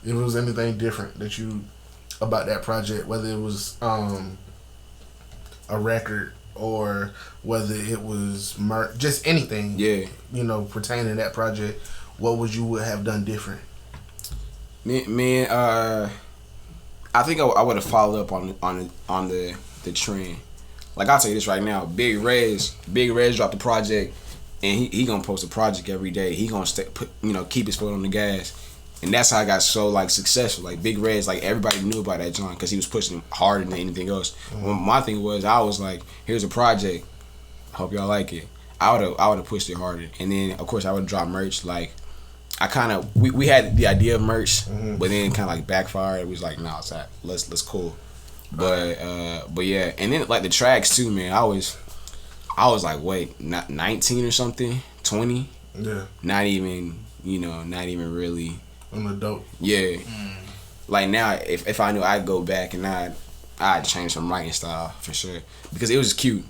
If it was anything different that you about that project, whether it was a record or whether it was just anything, you know, pertaining to that project, what would you have done different? Man, I think I would have followed up on the trend. Like, I'll tell you this right now, Big Rez dropped the project, and he gonna post a project every day. He gonna keep his foot on the gas. And that's how I got so like successful. Like, Big Rez, like everybody knew about that joint because he was pushing harder than anything else. Well, my thing was, I was like, here's a project, hope y'all like it. I would have pushed it harder, and then of course I would drop merch. Like, I kind of we had the idea of merch, but then kind of like backfired. It was like, nah, it's that let's cool. But yeah, and then like the tracks too, man. I was like, wait, not 19 or something, 20. Yeah. Not even really. I'm an adult. Yeah. Like, now, if I knew, I'd go back and I'd change some writing style for sure, because it was cute.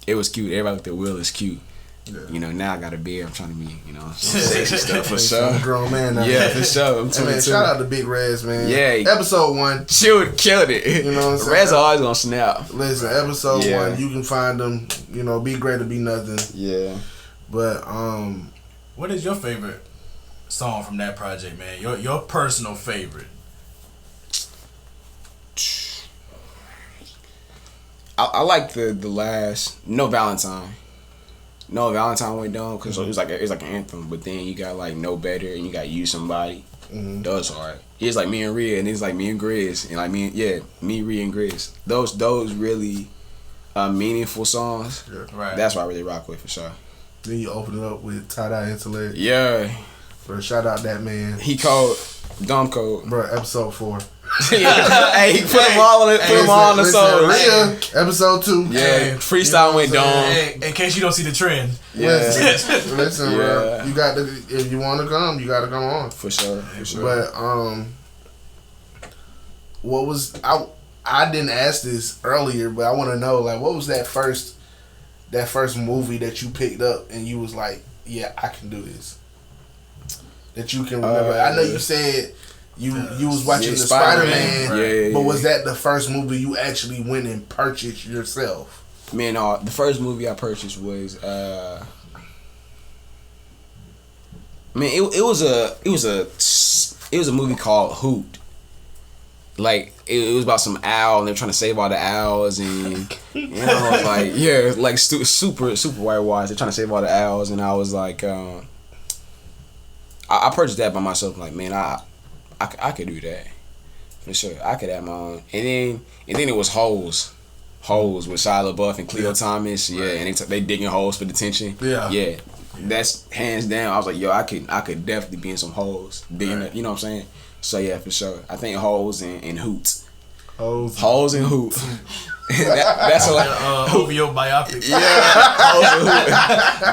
It was cute. Everybody looked at Will as cute. Yeah. You know, now I got a beard. I'm trying to be, you know, some sexy stuff for sure. I'm a grown man now. Yeah, for sure. I'm 22. Man, shout out to Big Rez, man. Yeah. Episode 1. Killed it. You know what I'm saying? Rez always gonna snap. Listen, episode 1, you can find them, you know, Be Great or Be Nothing. Yeah. But, what is your favorite song from that project, man? Your personal favorite? I like the last No Valentine. No Valentine went down because it was like an anthem, but then you got like No Better and you got You Somebody. Those hard. It's like Me and Rhea, and it's like Me and Grizz, and like me, Rhea and Grizz. Those really meaningful songs. Yeah. Right. That's what I really rock with for sure. Then you open it up with Tie-Dye Intellect. Yeah. Bro, shout out that man. He called Dumb Code. Bro, episode 4. Hey, put them all on the song. Episode 2. Yeah, freestyle went down. Hey, in case you don't see the trend. Yeah. Listen, bro. You got to, if you want to come, you got to come on. For sure. But what was I didn't ask this earlier, but I want to know, like, what was that first movie that you picked up and you was like, yeah, I can do this. That you can remember. I know you said you was watching the Spider-Man, but was that the first movie you actually went and purchased yourself? Man, the first movie I purchased was it was a movie called Hoot. Like it was about some owl and they're trying to save all the owls and like super whitewashed. They're trying to save all the owls and I was like I purchased that by myself. Like, man, I could do that for sure. I could have my own. And then it was Holes with Shia LaBeouf and Cleo Thomas. Yeah, and they digging holes for detention. Yeah. That's hands down. I was like, yo, I could definitely be in some holes digging. You know what I'm saying? So yeah, for sure. I think Holes and Hoots. Holes and Hoot. That's like OVO biopic. Yeah,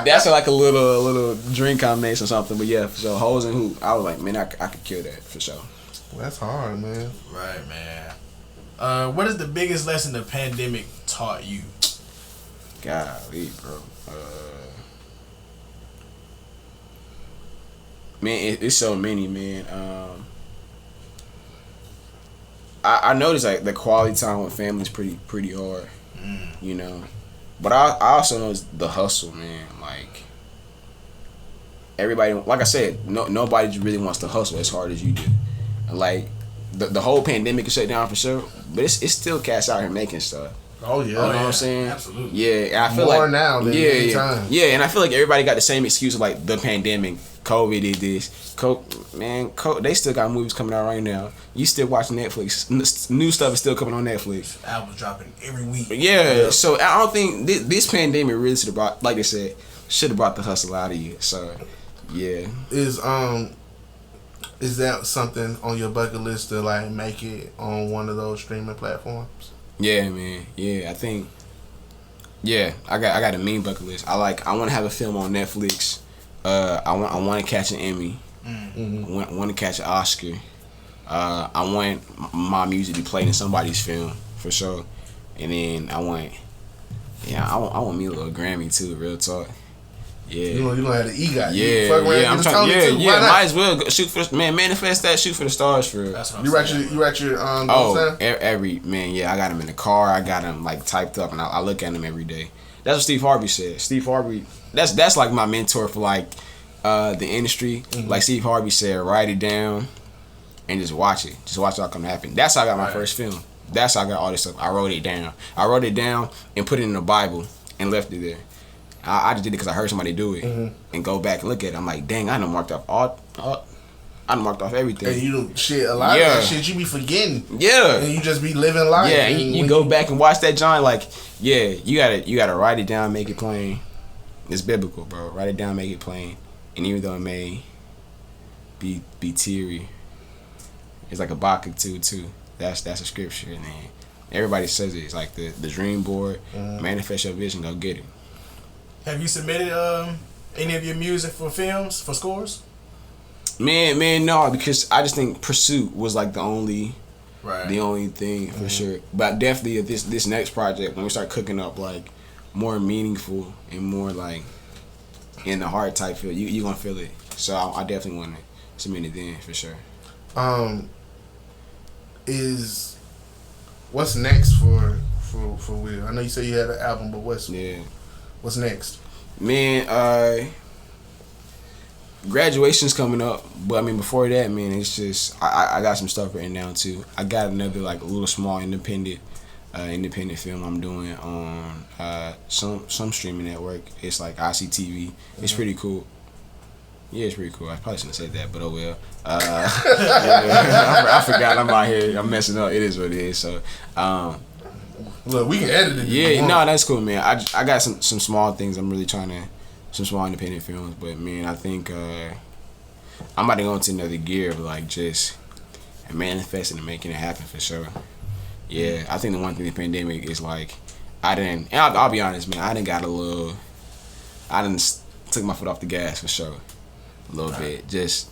that's like a little drink combination or something. But yeah, for sure, Holes and Hoot. I was like, man, I could kill that for sure. Well, that's hard, man. Right, man. What is the biggest lesson the pandemic taught you? Golly, bro. Man, it's so many, man. I noticed like the quality time with family is pretty hard, you know. But I also know the hustle, man. Like everybody, like I said, nobody really wants to hustle as hard as you do. Like the whole pandemic is shut down for sure, but it's still cats out here making stuff. Oh yeah, you know what I'm saying? Absolutely. Yeah, and I feel more like now than any time. Yeah, and I feel like everybody got the same excuse of like the pandemic, COVID did this. They still got movies coming out right now. You still watching Netflix? New stuff is still coming on Netflix. Albums dropping every week. Yeah, so I don't think this pandemic really should have brought, like they said, should have brought the hustle out of you. So yeah, is that something on your bucket list to like make it on one of those streaming platforms? Yeah, man. Yeah, I think. Yeah, I got a mean bucket list. I want to have a film on Netflix. I want to catch an Emmy. I want to catch an Oscar. I want my music to be played in somebody's film for sure. And then I want me a little Grammy too. Real talk. Yeah. You don't have the EGOT. Yeah. I'm trying. Might as well shoot for manifest that. Shoot for the stars for real. That's what you write your every man. Yeah, I got them in the car. I got them like typed up, and I look at them every day. That's what Steve Harvey said. Steve Harvey. That's like my mentor for like the industry. Like Steve Harvey said, write it down and just watch it. Just watch it all come to happen. That's how I got my first film. That's how I got all this stuff. I wrote it down and put it in the Bible and left it there. I just did it because I heard somebody do it and go back and look at it. I'm like, dang, I done marked off everything. And you do a lot of that shit you be forgetting. Yeah. And you just be living life. Yeah, and you go back and watch that John, like, yeah, you gotta write it down, make it plain. It's biblical, bro. Write it down, make it plain. And even though it may be teary, it's like a Habakkuk too. That's a scripture, and then everybody says it. It's like the dream board, manifest your vision, go get it. Have you submitted any of your music for films, for scores? Man, no, because I just think Pursuit was like the only thing for sure. But definitely this next project, when we start cooking up like more meaningful and more like in the heart type feel, you gonna feel it. So I definitely want to submit it then for sure. What's next for Will? I know you said you had an album, but what's next? Man, graduation's coming up, but I mean before that, man, it's just I got some stuff written down too. I got another like a little small independent film I'm doing on some streaming network. It's like ICTV. It's pretty cool. Yeah, it's pretty cool. I probably shouldn't have said that, but oh well. I forgot. I'm out here. I'm messing up. It is what it is. So, look, we can edit it. Yeah, no, that's cool, man. I got some small things. I'm really trying to some small independent films, but man, I think I'm about to go into another gear of like just and manifesting and making it happen for sure. Yeah, I think the one thing the pandemic is like, I'll be honest, man, I didn't took my foot off the gas for sure, a little bit. Just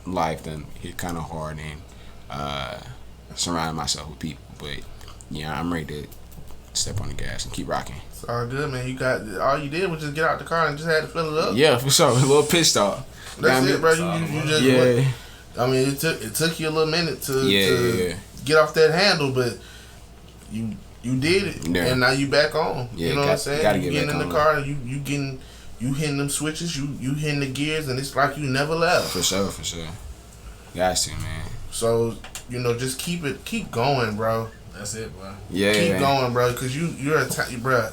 life done hit kind of hard and surrounding myself with people. But yeah, I'm ready to step on the gas and keep rocking. It's all good, man. All you did was just get out the car and just had to fill it up. Yeah, for sure. A little pissed off. That's it, bro. You just I mean, it took you a little minute to get off that handle, but you did it, and now you back on. You know what I'm saying? You getting in the car, you hitting them switches, you hitting the gears, and it's like you never left. For sure. Got to, man. So just keep going, bro. That's it, bro. Yeah, keep going, bro, because you're bro.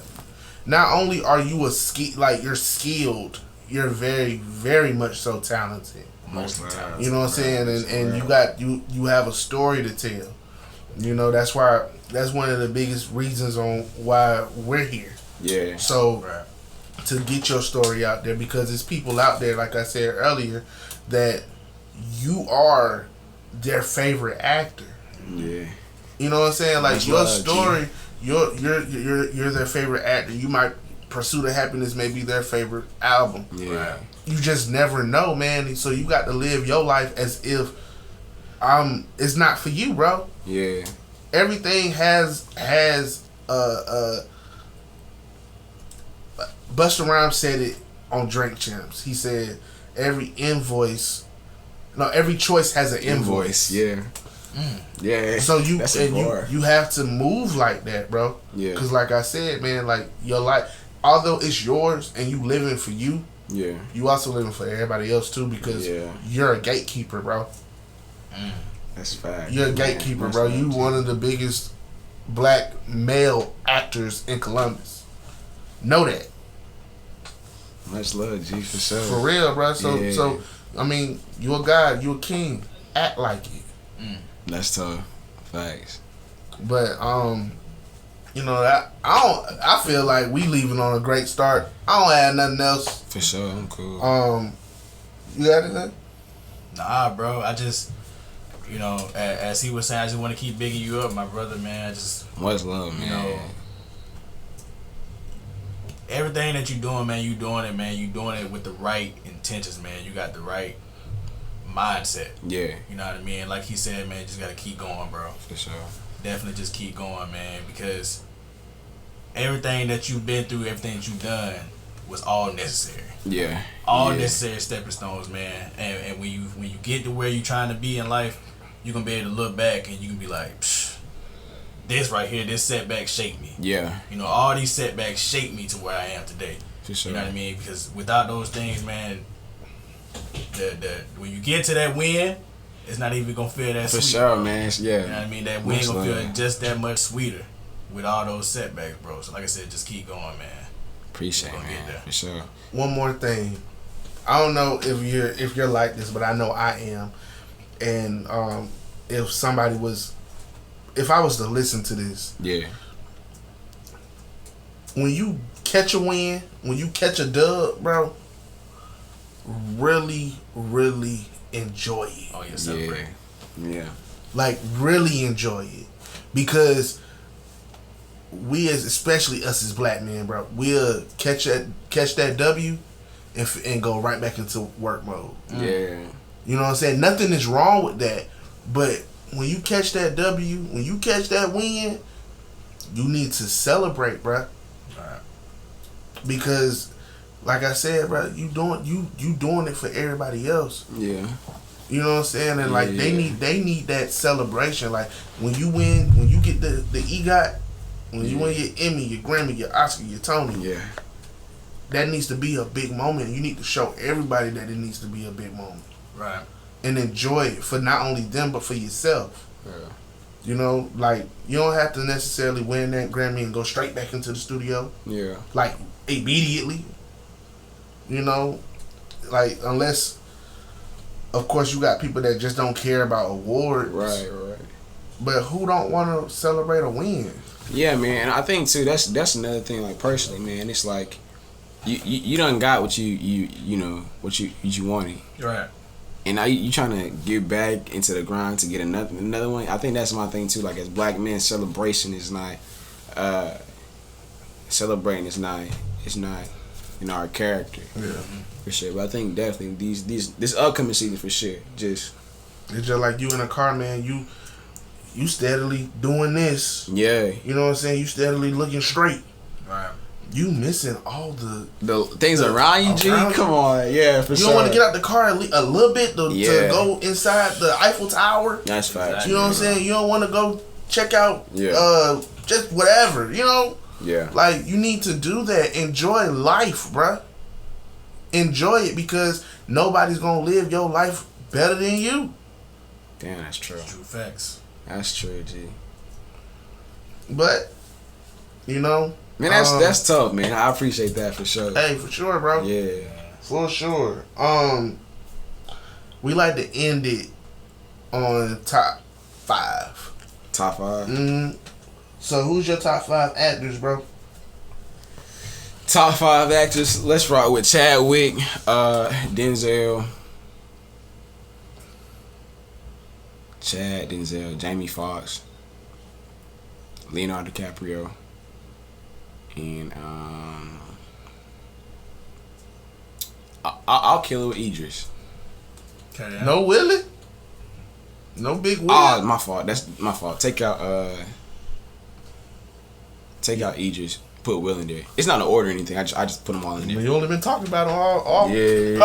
Not only are you you're skilled, you're very, very much so talented. Most talented. You know what I'm saying, and you have a story to tell. That's one of the biggest reasons on why we're here. Yeah. So to get your story out there, because there's people out there, like I said earlier, that you are their favorite actor. Yeah. You know what I'm saying? Like your story, you're their favorite actor. You might Pursuit of Happiness may be their favorite album. Yeah. You just never know, man. So you got to live your life as if it's not for you, bro. Yeah. Everything has Busta Rhymes said it on Drink Champs. He said every choice has an invoice. Yeah. Yeah. So you have to move like that, bro. Yeah. Because like I said, man, like your life, although it's yours and you living for you, yeah, you also living for everybody else too, because you're a gatekeeper, bro. That's fact. You're a gatekeeper, bro. You one of the biggest black male actors in Columbus. Know that. Much love, G, for sure. For real, bro. So I mean, you a god, you a king. Act like it. That's tough. Facts. But I feel like we leaving on a great start. I don't have nothing else. For sure, I'm cool. You got anything? Nah, bro. I just, as he was saying, I just want to keep bigging you up, my brother, man. Much love, man. Everything that you're doing, man, you doing it, man. You doing it with the right intentions, man. You got the right mindset. Yeah. You know what I mean? Like he said, man, just gotta keep going, bro. For sure. Definitely just keep going, man, because everything that you've been through, everything that you've done was all necessary. Yeah. All necessary stepping stones, man. And when you get to where you're trying to be in life, you're gonna be able to look back and you can be like, psh, this right here, this setback shaped me. Yeah. All these setbacks shaped me to where I am today. For sure. You know what I mean? Because without those things, man, when you get to that win, it's not even gonna feel that sweet. For sure, man. Yeah. You know what I mean? That win gonna feel just that much sweeter with all those setbacks, bro. So like I said, just keep going, man. Appreciate it, man. For sure. One more thing. I don't know if you're like this, but I know I am. And if I was to listen to this, when you catch a win, when you catch a dub, bro, really, really enjoy it. Oh, yeah, celebrate. Yeah. Like, really enjoy it. Because especially us as black men, bro, we'll catch that W and go right back into work mode. Yeah. You know what I'm saying? Nothing is wrong with that. But when you catch that W, when you catch that win, you need to celebrate, bro. Right. Because, like I said, bro, you doing it for everybody else. Yeah. You know what I'm saying? And like they need that celebration. Like when you win, when you get the EGOT, when you win your Emmy, your Grammy, your Oscar, your Tony. Yeah. That needs to be a big moment. You need to show everybody that it needs to be a big moment. Right. And enjoy it for not only them but for yourself. Yeah. Like you don't have to necessarily win that Grammy and go straight back into the studio. Yeah. Like immediately. Like unless, of course, you got people that just don't care about awards. Right. But who don't want to celebrate a win? Yeah, man. I think too. That's another thing. Like personally, man, it's like you done got what you wanted. Right. and now you trying to get back into the grind to get another one. I think that's my thing too. Like as black men, celebration is not celebrating is not in our character. Yeah, for sure. But I think definitely this upcoming season for sure. It's just like you in a car, man. You steadily doing this. Yeah. You know what I'm saying? You steadily looking straight. Right. You missing all the things around you, G. Come on, yeah, for you sure. don't want to get out the car a little bit to go inside the Eiffel Tower. That's fact. You know what I'm saying? You don't want to go check out just whatever, you know? Yeah. Like, you need to do that. Enjoy life, bruh. Enjoy it because nobody's going to live your life better than you. Damn, that's true. True facts. That's true, G. But, you know. Man, that's tough, man. I appreciate that for sure. Hey, for sure, bro. Yeah. For sure. We like to end it on top 5. Top 5? So, who's your top 5 actors, bro? Top 5 actors. Let's rock with Chadwick, Denzel, Jamie Foxx, Leonardo DiCaprio, and I'll kill it with Idris. Okay, yeah. No Willie? No Big Willie? Oh, my fault. That's my fault. Take out Idris. Put Will in there. It's not an order or anything. I just put them all in there. You only been talking about them all. Yeah.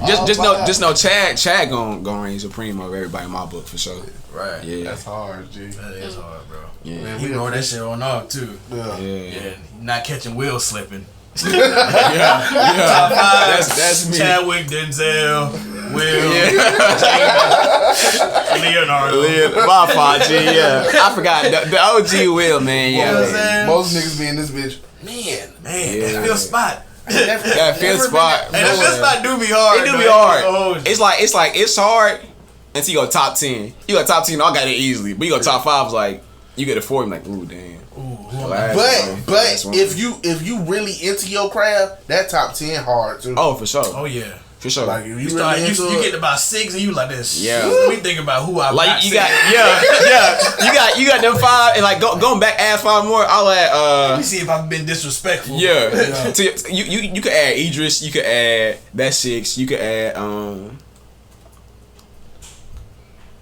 Just know Chad gon' reign supreme over everybody in my book for sure. Right. Yeah. That's hard, G. That is hard, bro. Yeah. Man, He wrote that shit on off too. Yeah. Not catching Will slipping. Yeah. Top 5. That's me. Chadwick, Denzel, Will, Leonardo. My fault, G. Yeah. I forgot the OG Will, man. You know what I'm Yeah. saying? Most niggas be in this bitch. Man, Yeah. that feel spot. That fifth spot. And that feel spot do be hard. It do be man. hard. It's hard until you go top 10. You go top 10, I got it easily. But you go top 5, it's like you get a 4, I'm like, ooh, damn. But if you really into your craft, that top 10 hard too. Oh, for sure. Oh yeah. For sure. Like if You you really into you it, get about 6 and you like this. Yeah. Let me think about who I Like you got you got them 5 and like going back add 5 more. I'll Let add me see if I've been disrespectful. yeah. So you could add Idris, you could add that 6, you could add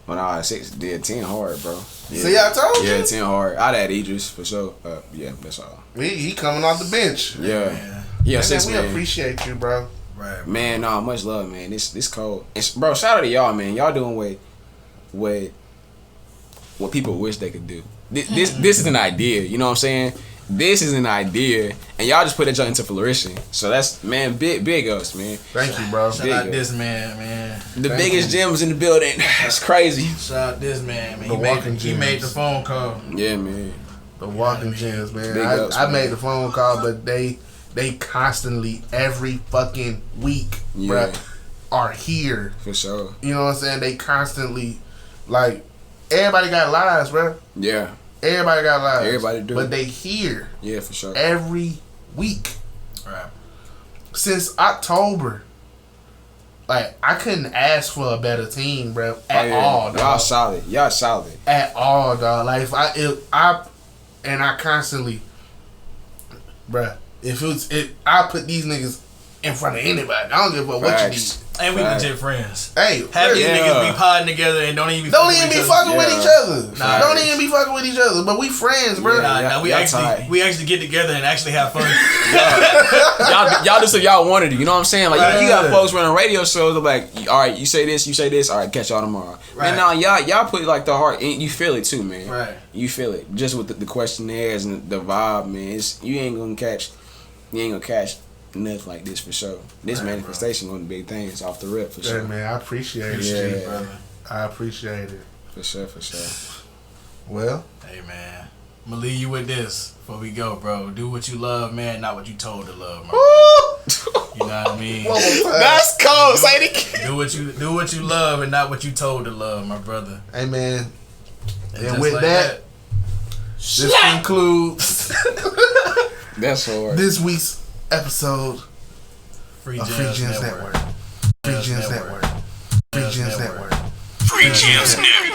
well nah 6 did 10 hard, bro. Yeah. See, I told you. Yeah, 10 hard. I'd add Idris for sure. Yeah, that's all. He coming off the bench. Yeah. Man. Yeah, Man, 6 we man. appreciate you, bro. Right. Man, nah, much love, man. This cold. And bro, shout out to y'all, man. Y'all doing what people wish they could do. This is an idea, you know what I'm saying? This is an idea, and y'all just put that junk into fruition. So that's, man, big ups, man. Thank you, bro. Shout out this man. The biggest gems in the building. It's crazy. Shout out this man. The walking He made the gems. phone call. Yeah, man. The walking gems, man. Big ups, I man. made the phone call, but they constantly every fucking week, Yeah. bruh, are here. For sure. You know what I'm saying? They constantly, like, everybody got lives, bruh. Yeah. Everybody got lives. Everybody do. But they here Yeah, for sure. every week Right. since October. Like, I couldn't ask for a better team, bro. At all, dog. Y'all solid. Y'all solid. At all, dog. Like, if I constantly, bruh, I put these niggas in front of anybody. I don't give a fuck what you need. Facts. And we Facts. legit friends. Hey, Have these Yeah. niggas be podding together and don't even be don't fucking even with be each fucking other. with Yeah. each other. Nah. Don't even be fucking with each other. But we friends, bro. Yeah. Nah, we Y'all tight. actually get together and actually have fun. y'all do what y'all want to do. You know what I'm saying? Like you got Right. folks running radio shows. They're like, all right, you say this. All right, catch y'all tomorrow. Right. Man, now y'all put like the heart. And you feel it too, man. Right. You feel it just with the questionnaires and the vibe, man. You ain't gonna catch nothing like this for sure. This Right, manifestation on the big things off the rip for Hey, sure. man, I appreciate Appreciate it. it, brother. I appreciate it. For sure. Well, Hey man, I'm gonna leave you with this before we go, bro. Do what you love, man, not what you told to love, my brother. You know what I mean? one more time. That's cold. Say it again. Do what you love and not what you told to love, my brother. Hey, man. And just with like that, this concludes That's hard. this week's episode Free of Gems Free Gems Network. Network. Free Free Gems Network. Free Gems Network. Free Gems Network.